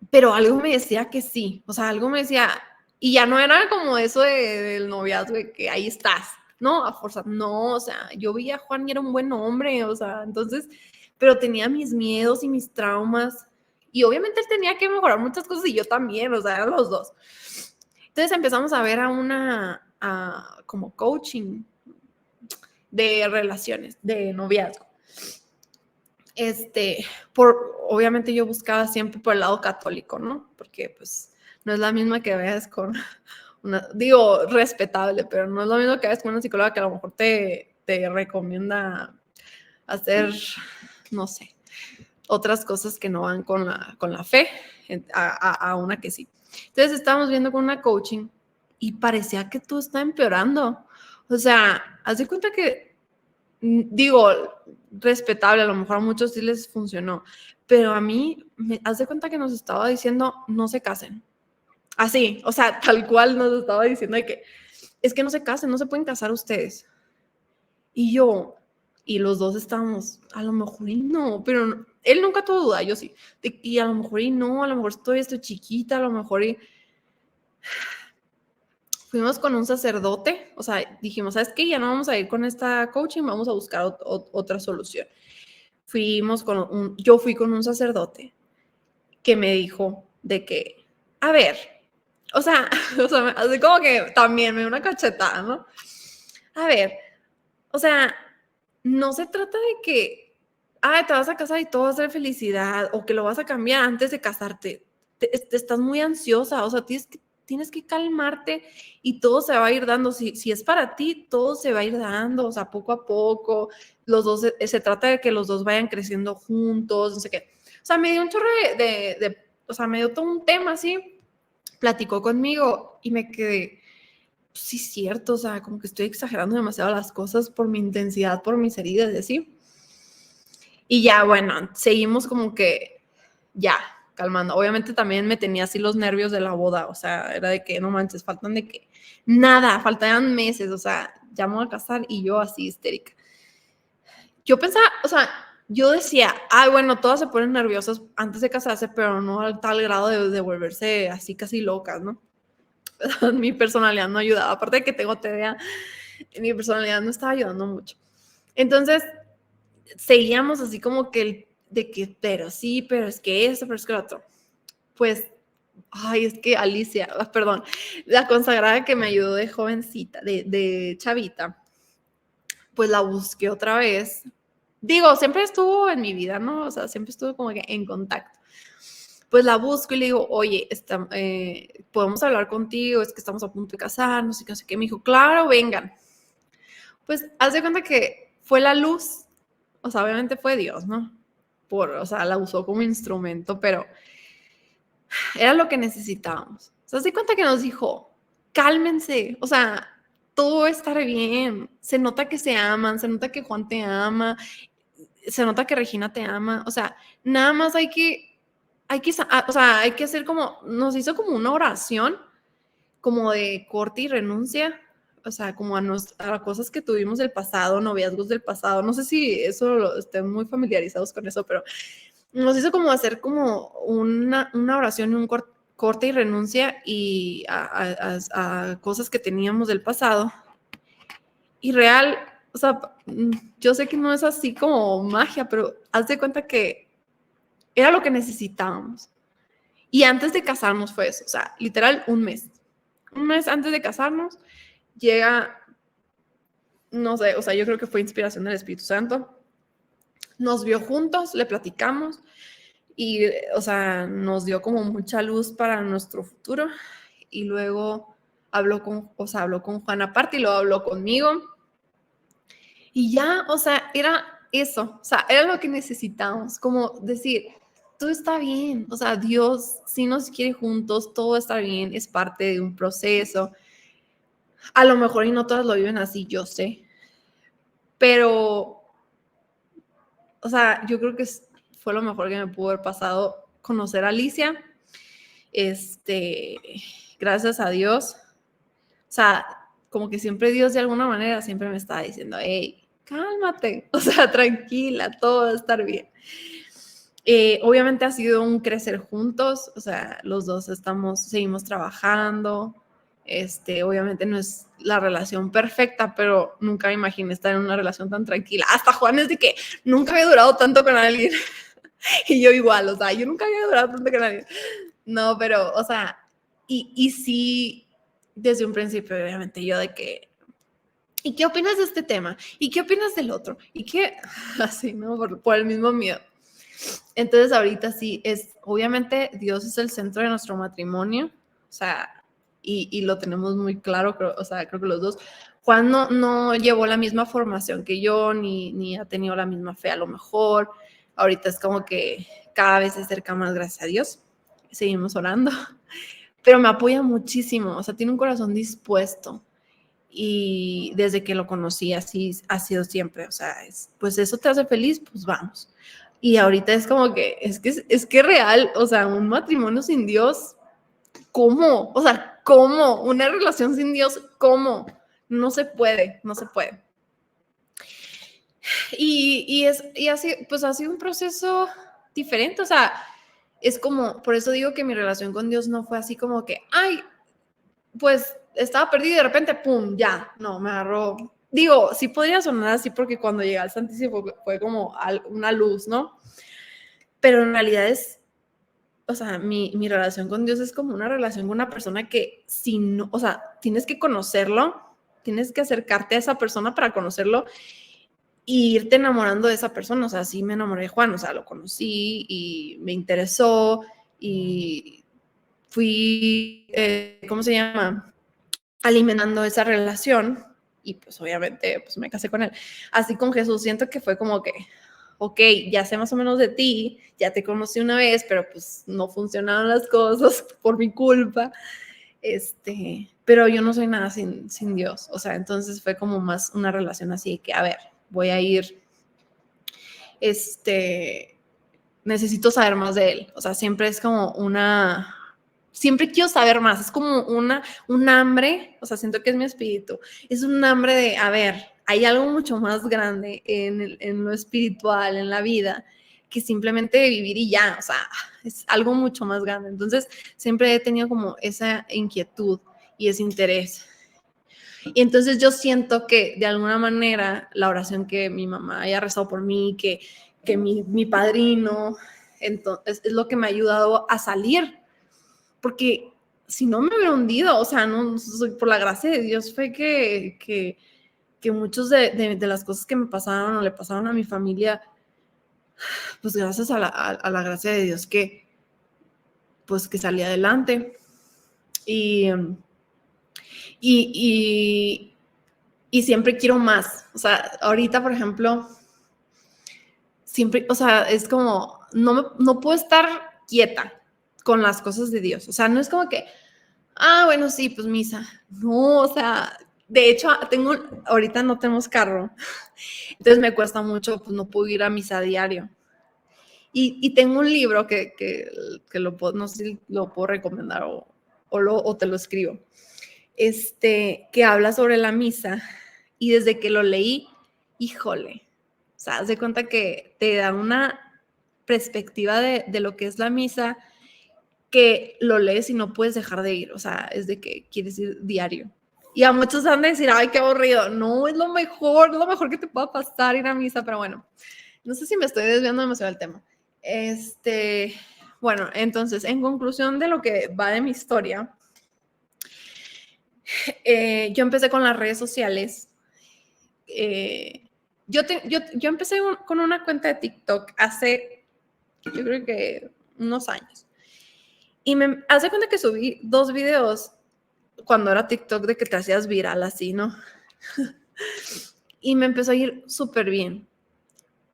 pero algo me decía que sí, o sea, algo me decía, y ya no era como eso del noviazgo, de que ahí estás, no, a fuerza, no, o sea, yo veía a Juan y era un buen hombre, o sea, entonces, pero tenía mis miedos y mis traumas, y obviamente él tenía que mejorar muchas cosas y yo también, o sea, eran los dos. Entonces empezamos a ver como coaching de relaciones, de noviazgo. Obviamente yo buscaba siempre por el lado católico, ¿no? Porque pues no es la misma que veas con digo, respetable, pero no es lo mismo que veas con una psicóloga que a lo mejor te recomienda hacer, no sé, otras cosas que no van con la fe, a una que sí. Entonces estábamos viendo con una coaching y parecía que todo está empeorando. O sea, haz de cuenta que, digo, respetable, a lo mejor a muchos sí les funcionó, pero a mí, haz de cuenta que nos estaba diciendo, no se casen. Así, o sea, tal cual nos estaba diciendo de que, es que no se casen, no se pueden casar ustedes. Y yo, y los dos estábamos, a lo mejor y no, pero él nunca tuvo duda, yo sí. Y a lo mejor y no, a lo mejor todavía estoy chiquita, a lo mejor y... Fuimos con un sacerdote, o sea, dijimos, ¿sabes qué? Ya no vamos a ir con esta coaching, vamos a buscar otra solución. Yo fui con un sacerdote que me dijo de que, a ver, O sea, así como que también me dio una cachetada, ¿no? A ver, o sea, no se trata de que, te vas a casar y todo va a ser felicidad, o que lo vas a cambiar antes de casarte. Te estás muy ansiosa, o sea, tienes que calmarte y todo se va a ir dando. Si es para ti, todo se va a ir dando, o sea, poco a poco. Los dos, se trata de que los dos vayan creciendo juntos, no sé qué. O sea, me dio un chorro o sea, me dio todo un tema así, platicó conmigo y me quedé, sí es cierto, o sea, como que estoy exagerando demasiado las cosas por mi intensidad, por mis heridas y así. Y ya, bueno, seguimos como que ya, calmando. Obviamente también me tenía así los nervios de la boda, o sea, era de que no manches, faltan de que nada, faltaban meses, o sea, ya me voy a casar y yo así histérica. Yo pensaba, o sea, yo decía, bueno, todas se ponen nerviosas antes de casarse, pero no al tal grado de volverse así casi locas, ¿no? Mi personalidad no ayudaba, aparte de que tengo TDA, mi personalidad no estaba ayudando mucho. Entonces, seguíamos así como que de que, pero sí, pero es que eso, pero es que lo otro. Pues, es que Alicia, perdón, la consagrada que me ayudó de jovencita, de chavita, pues la busqué otra vez. Digo, siempre estuvo en mi vida, ¿no? O sea, siempre estuvo como que en contacto. Pues la busco y le digo, oye, podemos hablar contigo, es que estamos a punto de casarnos y no sé qué. Me dijo, claro, vengan. Pues haz de cuenta que fue la luz, o sea, obviamente fue Dios, ¿no? O sea, la usó como instrumento, pero era lo que necesitábamos. O sea, haz de cuenta que nos dijo, cálmense, o sea, todo va a estar bien. Se nota que se aman, se nota que Juan te ama, se nota que Regina te ama, o sea, nada más o sea, hay que hacer como, nos hizo como una oración, como de corte y renuncia, o sea, como a cosas que tuvimos del pasado, noviazgos del pasado, no sé si estén muy familiarizados con eso, pero nos hizo como hacer como una oración y un corte y renuncia y a cosas que teníamos del pasado. Y real, o sea, yo sé que no es así como magia, pero haz de cuenta que era lo que necesitábamos. Y antes de casarnos fue eso, o sea, literal un mes. Un mes antes de casarnos llega, no sé, o sea, yo creo que fue inspiración del Espíritu Santo. Nos vio juntos, le platicamos y, o sea, nos dio como mucha luz para nuestro futuro. Y luego habló con Juan aparte y luego habló conmigo. Y ya, o sea, era eso, o sea, era lo que necesitábamos, como decir, todo está bien, o sea, Dios sí nos quiere juntos, todo está bien, es parte de un proceso. A lo mejor y no todas lo viven así, yo sé, pero, o sea, yo creo que fue lo mejor que me pudo haber pasado conocer a Alicia, gracias a Dios, o sea, como que siempre Dios de alguna manera siempre me estaba diciendo, hey, cálmate, o sea, tranquila, todo va a estar bien. Obviamente ha sido un crecer juntos, o sea, los dos seguimos trabajando, obviamente no es la relación perfecta, pero nunca me imaginé estar en una relación tan tranquila. Hasta Juan es de que nunca había durado tanto con alguien, y yo igual, o sea, yo nunca había durado tanto con alguien. No, pero, o sea, y sí, desde un principio, obviamente, yo de que, ¿y qué opinas de este tema? ¿Y qué opinas del otro? ¿Y qué? Así, ¿no? Por el mismo miedo. Entonces ahorita sí, obviamente Dios es el centro de nuestro matrimonio, o sea, y lo tenemos muy claro, o sea, creo que los dos. Juan no llevó la misma formación que yo, ni ha tenido la misma fe a lo mejor. Ahorita es como que cada vez se acerca más, gracias a Dios. Seguimos orando, pero me apoya muchísimo, o sea, tiene un corazón dispuesto. Y desde que lo conocí así ha sido siempre, o sea, pues eso te hace feliz, pues vamos. Y ahorita es como que, es que real, o sea, un matrimonio sin Dios, ¿cómo? O sea, ¿cómo? Una relación sin Dios, ¿cómo? No se puede, no se puede. Y así, pues ha sido un proceso diferente, o sea, es como, por eso digo que mi relación con Dios no fue así como que, pues estaba perdida y de repente, ¡pum!, ya, no, me agarró. Digo, sí podría sonar así porque cuando llegué al Santísimo fue como una luz, ¿no? Pero en realidad o sea, mi relación con Dios es como una relación con una persona que si no, o sea, tienes que conocerlo, tienes que acercarte a esa persona para conocerlo y irte enamorando de esa persona. O sea, sí me enamoré de Juan, o sea, lo conocí y me interesó y fui, ¿cómo se llama? Alimentando esa relación y pues obviamente pues me casé con él. Así con Jesús siento que fue como que, ok, ya sé más o menos de ti, ya te conocí una vez, pero pues no funcionaron las cosas por mi culpa, pero yo no soy nada sin Dios, o sea, entonces fue como más una relación así que, a ver, voy a ir, necesito saber más de él, o sea, siempre es como siempre quiero saber más, es como un hambre, o sea, siento que es mi espíritu, es un hambre de, a ver, hay algo mucho más grande en lo espiritual, en la vida, que simplemente vivir y ya, o sea, es algo mucho más grande. Entonces, siempre he tenido como esa inquietud y ese interés. Y entonces yo siento que de alguna manera la oración que mi mamá haya rezado por mí, que mi padrino, entonces, es lo que me ha ayudado a salir, porque si no me hubiera hundido, o sea, no, por la gracia de Dios fue que muchos de las cosas que me pasaron o le pasaron a mi familia, pues gracias a la gracia de Dios pues que salí adelante. Y, y, y siempre quiero más. O sea, ahorita, por ejemplo, siempre, o sea, es como, no puedo estar quieta con las cosas de Dios. O sea, no es como que, bueno, sí, pues misa. No, o sea, de hecho, ahorita no tenemos carro, entonces me cuesta mucho, pues no puedo ir a misa a diario. Y tengo un libro que no sé si lo puedo recomendar o te lo escribo, que habla sobre la misa, y desde que lo leí, híjole, o sea, haz de cuenta que te da una perspectiva de lo que es la misa, que lo lees y no puedes dejar de ir, o sea, es de que quieres ir diario. Y a muchos van a decir, ay, qué aburrido. No, es lo mejor que te pueda pasar ir a misa, pero bueno, no sé si me estoy desviando demasiado del tema. Bueno, entonces, en conclusión de lo que va de mi historia, yo empecé con las redes sociales. Yo empecé con una cuenta de TikTok hace, yo creo que unos años. Y me hace cuenta que subí 2 videos cuando era TikTok de que te hacías viral así, ¿no? Y me empezó a ir súper bien.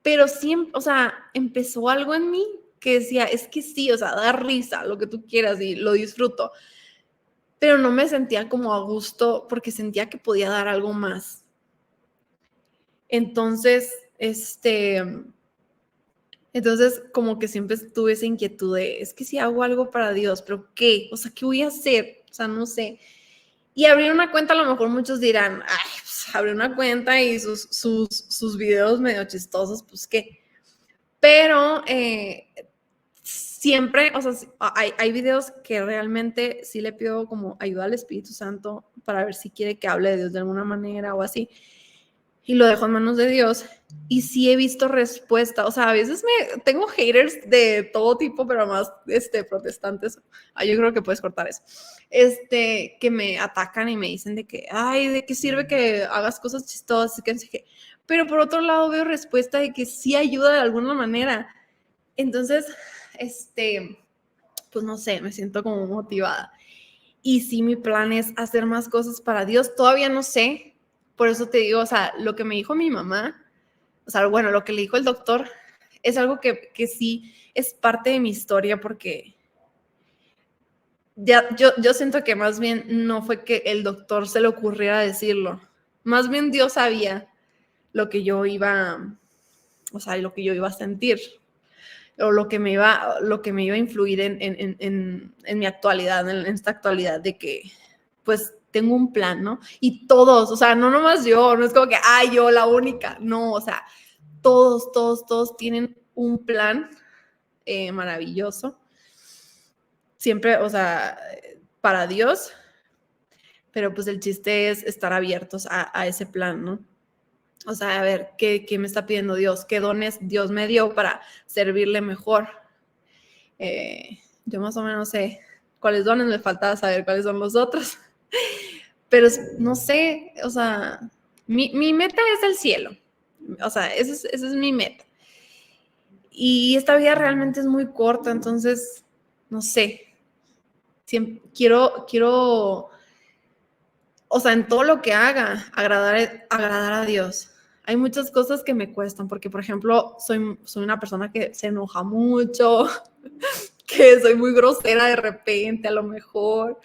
Pero siempre, o sea, empezó algo en mí que decía, es que sí, o sea, da risa, lo que tú quieras y lo disfruto. Pero no me sentía como a gusto porque sentía que podía dar algo más. Entonces, entonces como que siempre tuve esa inquietud de, es que si hago algo para Dios, pero ¿qué? O sea, ¿qué voy a hacer? O sea, no sé. Y abrir una cuenta, a lo mejor muchos dirán, ay, pues abrir una cuenta y sus videos medio chistosos, pues qué. Pero siempre, o sea, hay videos que realmente sí le pido como ayuda al Espíritu Santo para ver si quiere que hable de Dios de alguna manera o así. Y lo dejo en manos de Dios. Y sí he visto respuesta. O sea, a veces tengo haters de todo tipo, pero más protestantes. Yo creo que puedes cortar eso. Que me atacan y me dicen de que, ay, ¿de qué sirve que hagas cosas chistosas? Pero por otro lado veo respuesta de que sí ayuda de alguna manera. Entonces, pues no sé, me siento como motivada. Y sí, mi plan es hacer más cosas para Dios. Todavía no sé, por eso te digo, o sea, lo que me dijo mi mamá, o sea, bueno, lo que le dijo el doctor, es algo que sí es parte de mi historia, porque ya, yo siento que más bien no fue que el doctor se le ocurriera decirlo, más bien Dios sabía lo que yo iba, o sea, lo que yo iba a sentir, o lo que me iba a influir en mi actualidad, en esta actualidad de que, pues, tengo un plan, ¿no? Y todos, o sea, no nomás yo, no es como que, yo la única, no, o sea, todos tienen un plan maravilloso, siempre, o sea, para Dios, pero pues el chiste es estar abiertos a ese plan, ¿no? O sea, a ver, ¿qué me está pidiendo Dios? ¿Qué dones Dios me dio para servirle mejor? yo más o menos sé cuáles dones, me faltaba saber cuáles son los otros. Pero no sé, o sea, mi meta es el cielo. O sea, esa es mi meta. Y esta vida realmente es muy corta, entonces, no sé. Quiero, o sea, en todo lo que haga, agradar a Dios. Hay muchas cosas que me cuestan, porque, por ejemplo, soy una persona que se enoja mucho, que soy muy grosera de repente, a lo mejor.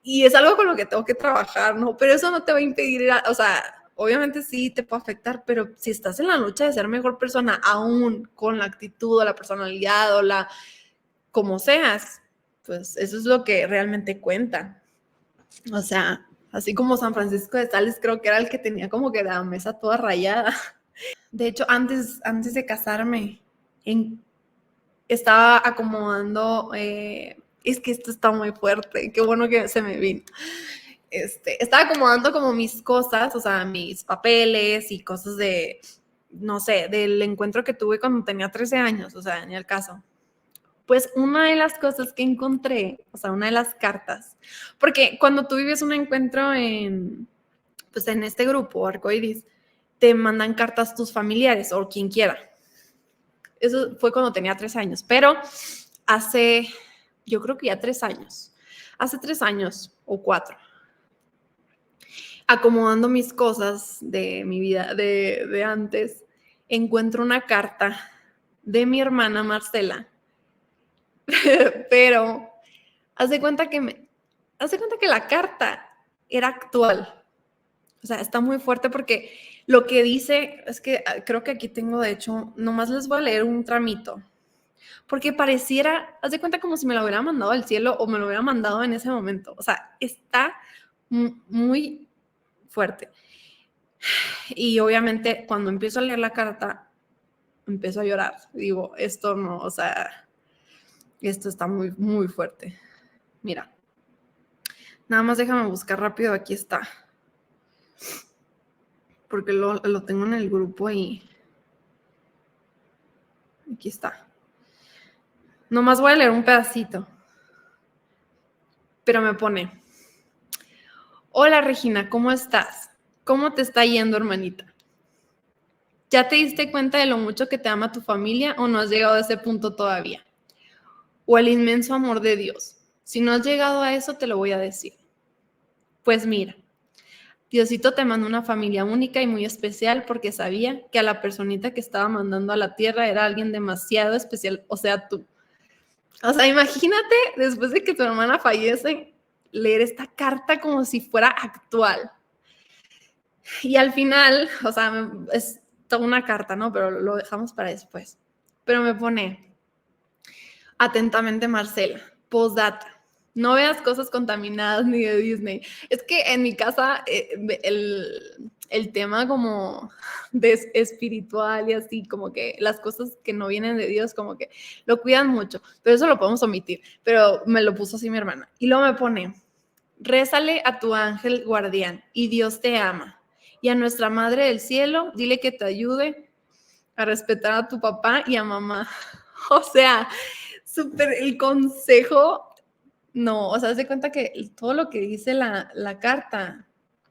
Y es algo con lo que tengo que trabajar, ¿no? Pero eso no te va a impedir, o sea, obviamente sí te puede afectar, pero si estás en la lucha de ser mejor persona, aún con la actitud o la personalidad o la, como seas, pues eso es lo que realmente cuenta. O sea, así como San Francisco de Sales creo que era el que tenía como que la mesa toda rayada. De hecho, antes de casarme, estaba acomodando, es que esto está muy fuerte, qué bueno que se me vino. Estaba acomodando como mis cosas, o sea, mis papeles y cosas de, no sé, del encuentro que tuve cuando tenía 13 años, o sea, en el caso. Pues una de las cosas que encontré, o sea, una de las cartas, porque cuando tú vives un encuentro pues en este grupo, Arcoiris, te mandan cartas tus familiares o quien quiera. Eso fue cuando tenía 3 años, pero hace, yo creo que ya 3 años, hace 3 años o 4, acomodando mis cosas de mi vida de antes, encuentro una carta de mi hermana Marcela, pero haz de cuenta que la carta era actual. O sea, está muy fuerte porque lo que dice, es que creo que aquí tengo, de hecho, nomás les voy a leer un tramito. Porque pareciera, haz de cuenta como si me lo hubiera mandado al cielo o me lo hubiera mandado en ese momento. O sea, está muy fuerte. Y obviamente cuando empiezo a leer la carta, empiezo a llorar. Digo, esto no, o sea, esto está muy, muy fuerte. Mira, nada más déjame buscar rápido, aquí está. Porque lo tengo en el grupo y aquí está. Nomás voy a leer un pedacito. Pero me pone: hola Regina, ¿cómo estás? ¿Cómo te está yendo, hermanita? ¿Ya te diste cuenta de lo mucho que te ama tu familia o no has llegado a ese punto todavía? O el inmenso amor de Dios. Si no has llegado a eso, te lo voy a decir. Pues mira, Diosito te mandó una familia única y muy especial porque sabía que a la personita que estaba mandando a la tierra era alguien demasiado especial, o sea, tú. O sea, imagínate, después de que tu hermana fallece, leer esta carta como si fuera actual. Y al final, o sea, es toda una carta, ¿no? Pero lo dejamos para después. Pero me pone: atentamente Marcela, postdata. No veas cosas contaminadas ni de Disney. Es que en mi casa el tema como de espiritual y así, como que las cosas que no vienen de Dios, como que lo cuidan mucho. Pero eso lo podemos omitir. Pero me lo puso así mi hermana. Y luego me pone: rézale a tu ángel guardián y Dios te ama. Y a nuestra Madre del Cielo, dile que te ayude a respetar a tu papá y a mamá. O sea, súper el consejo, no, o sea, haz de cuenta que todo lo que dice la carta,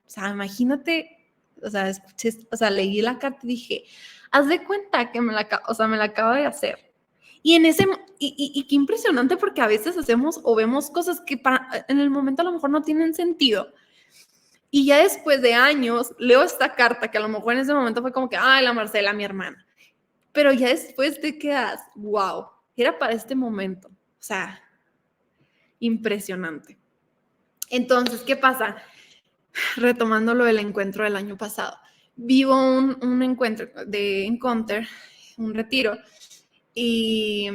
o sea, imagínate, o sea, escuché, o sea, leí la carta y dije, haz de cuenta que me la acabo de hacer. Y en ese, y qué impresionante porque a veces hacemos o vemos cosas que en el momento a lo mejor no tienen sentido. Y ya después de años leo esta carta que a lo mejor en ese momento fue como que, ay, la Marcela, mi hermana. Pero ya después te quedas, wow, era para este momento. O sea, impresionante. Entonces, ¿qué pasa? Retomando lo del encuentro del año pasado. Vivo un encuentro de Encounter, un retiro, y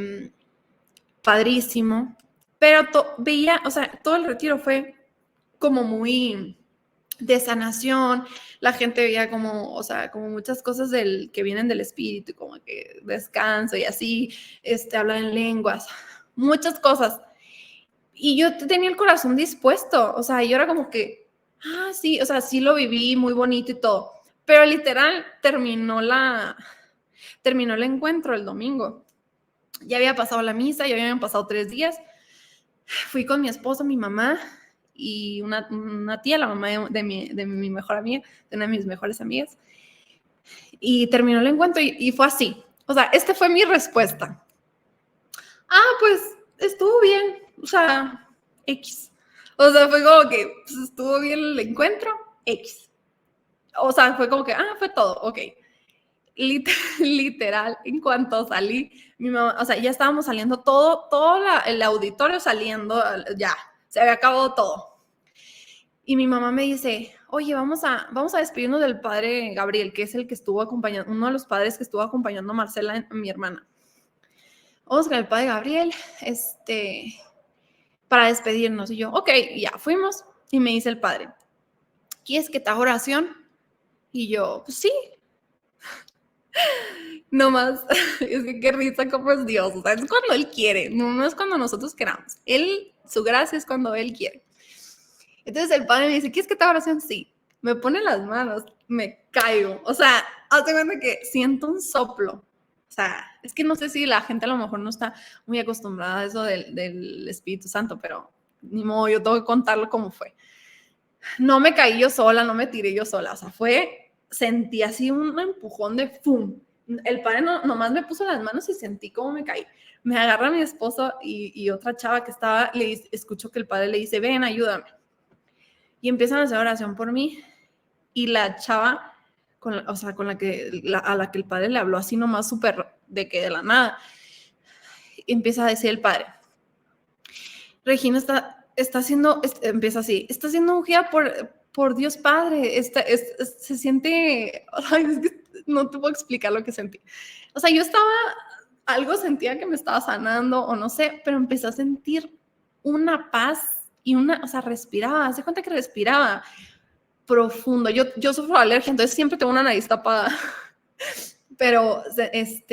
padrísimo, pero veía, o sea, todo el retiro fue como muy de sanación, la gente veía como, o sea, como muchas cosas que vienen del espíritu, como que descanso y así, hablar en lenguas, muchas cosas. Y yo tenía el corazón dispuesto, o sea, yo era como que, sí, o sea, sí lo viví muy bonito y todo, pero literal terminó el encuentro el domingo. Ya había pasado la misa, ya habían pasado 3 días, Fui con mi esposo, mi mamá y una tía, la mamá de mi mejor amiga, de una de mis mejores amigas. Y terminó el encuentro y fue así. O sea, esta fue mi respuesta. Pues estuvo bien, o sea, X. O sea, fue como que pues, estuvo bien el encuentro, X. O sea, fue como que, fue todo, ok. Literal, en cuanto salí, mi mamá, o sea, ya estábamos saliendo todo el auditorio saliendo, ya, se había acabado todo. Y mi mamá me dice, oye, vamos a despedirnos del padre Gabriel, que es el que estuvo acompañando, uno de los padres que estuvo acompañando a Marcela, mi hermana. Vamos con el padre Gabriel, para despedirnos. Y yo, ok, ya fuimos. Y me dice el padre, ¿quieres que te haga oración? Y yo, pues sí. No más, es que qué risa como es Dios. O sea, es cuando Él quiere, no es cuando nosotros queramos. Su gracia es cuando Él quiere. Entonces el padre me dice, ¿quieres que te haga oración? Sí. Me pone las manos, me caigo. O sea, hazte cuenta que siento un soplo. O sea, es que no sé si la gente a lo mejor no está muy acostumbrada a eso del Espíritu Santo, pero ni modo, yo tengo que contarlo como fue. No me caí yo sola, no me tiré yo sola, o sea, sentí así un empujón de ¡fum! El padre nomás me puso las manos y sentí cómo me caí. Me agarra mi esposo y otra chava que estaba, escucho que el padre le dice, ven, ayúdame. Y empiezan a hacer oración por mí. Y la chava, a la que el padre le habló así nomás súper de la nada, empieza a decir el padre, Regina está siendo, empieza así, está siendo ungida por Dios Padre, se siente, es que no te puedo explicar lo que sentí. O sea, algo sentía que me estaba sanando o no sé, pero empecé a sentir una paz y o sea, respiraba, hace cuenta que respiraba profundo. Yo sufro de alergia, entonces siempre tengo una nariz tapada, pero hace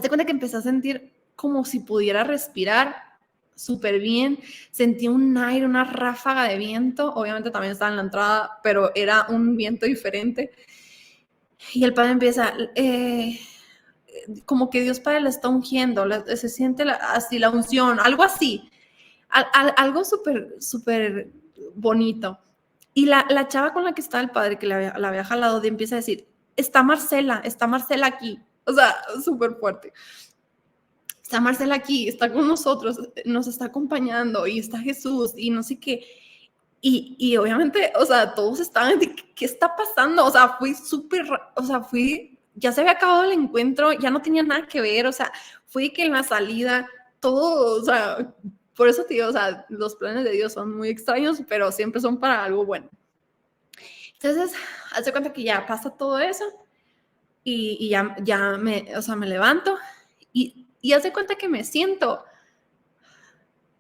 cuenta que empecé a sentir como si pudiera respirar súper bien, sentí un aire, una ráfaga de viento, obviamente también estaba en la entrada, pero era un viento diferente. Y el padre empieza, como que Dios Padre le está ungiendo, se siente así la unción, algo así, algo súper bonito. Y la chava con la que estaba el padre, que la había jalado, empieza a decir, está Marcela aquí, o sea, súper fuerte. Está Marcela aquí, está con nosotros, nos está acompañando y está Jesús y no sé qué. Y obviamente, o sea, todos estaban de, ¿qué está pasando? O sea, ya se había acabado el encuentro, ya no tenía nada que ver, o sea, fue que en la salida, todo, o sea, por eso te digo, o sea, los planes de Dios son muy extraños, pero siempre son para algo bueno. Entonces, hace cuenta que ya pasa todo eso y ya me levanto y hace cuenta que me siento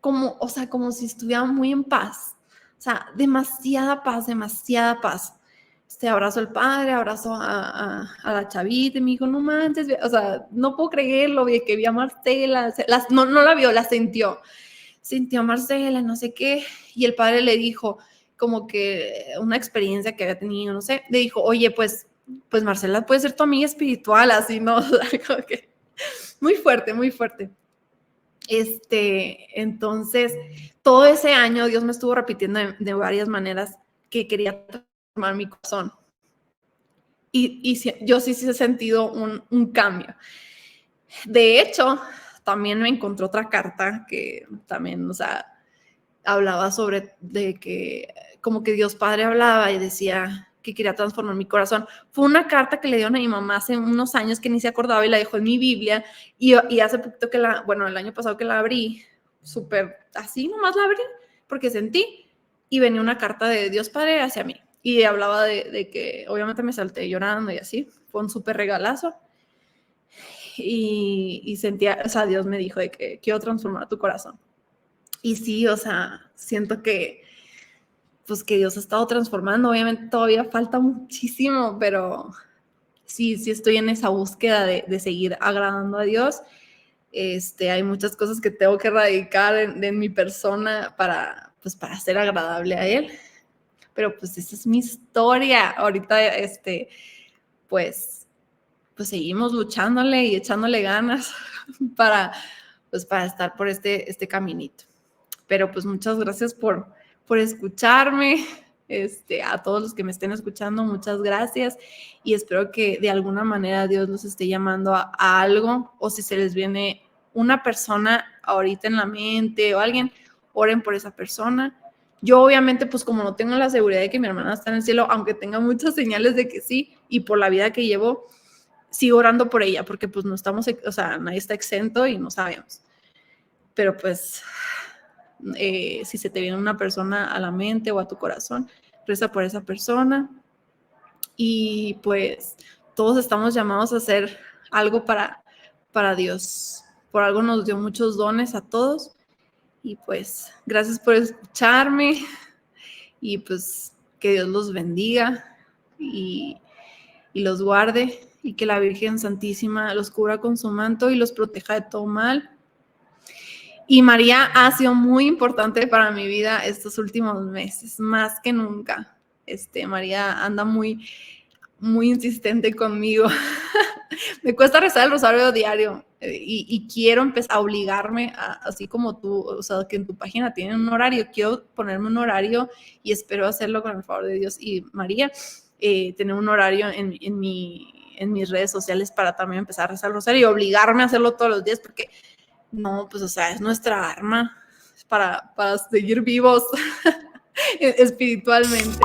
como si estuviera muy en paz. O sea, demasiada paz, demasiada paz. Abrazo al padre, abrazo a la chavita y me dijo, no manches, o sea, no puedo creerlo, que vi a Marcela, no la vio, la sintió a Marcela, no sé qué, y el padre le dijo como que una experiencia que había tenido, no sé, le dijo, oye, pues Marcela puede ser tu amiga espiritual, así, ¿no? Algo que muy fuerte, muy fuerte. Entonces, todo ese año Dios me estuvo repitiendo de varias maneras que quería transformar mi corazón. Y yo sí he sentido un cambio. De hecho, también me encontró otra carta que también, o sea, hablaba sobre de que como que Dios Padre hablaba y decía que quería transformar mi corazón. Fue una carta que le dieron a mi mamá hace unos años que ni se acordaba y la dejó en mi Biblia y hace poquito el año pasado que la abrí, súper así nomás la abrí porque sentí y venía una carta de Dios Padre hacia mí y hablaba de que obviamente me salté llorando y así, fue un súper regalazo y sentía, o sea, Dios me dijo de que quiero transformar tu corazón. Y sí, o sea, siento que pues que Dios ha estado transformando. Obviamente todavía falta muchísimo, pero sí estoy en esa búsqueda de seguir agradando a Dios. Hay muchas cosas que tengo que erradicar en mi persona para ser agradable a Él. Pero pues esa es mi historia. Ahorita, pues seguimos luchándole y echándole ganas para pues para estar por este caminito. Pero pues muchas gracias por escucharme. A todos los que me estén escuchando, muchas gracias y espero que de alguna manera Dios los esté llamando a algo, o si se les viene una persona ahorita en la mente o alguien, oren por esa persona. Yo obviamente pues como no tengo la seguridad de que mi hermana está en el cielo, aunque tenga muchas señales de que sí, y por la vida que llevo, sigo orando por ella, porque pues no estamos, o sea, nadie está exento y no sabemos. Pero pues si se te viene una persona a la mente o a tu corazón, reza por esa persona. Y pues todos estamos llamados a hacer algo para Dios. Por algo nos dio muchos dones a todos. Y pues gracias por escucharme y pues que Dios los bendiga y los guarde y que la Virgen Santísima los cubra con su manto y los proteja de todo mal. Y María ha sido muy importante para mi vida estos últimos meses, más que nunca. María anda muy, muy insistente conmigo. Me cuesta rezar el rosario diario y quiero empezar a obligarme, así como tú, o sea, que en tu página tienen un horario, quiero ponerme un horario y espero hacerlo con el favor de Dios y María, tener un horario en mis redes sociales para también empezar a rezar el rosario y obligarme a hacerlo todos los días, porque no, pues, o sea, es nuestra arma para seguir vivos espiritualmente.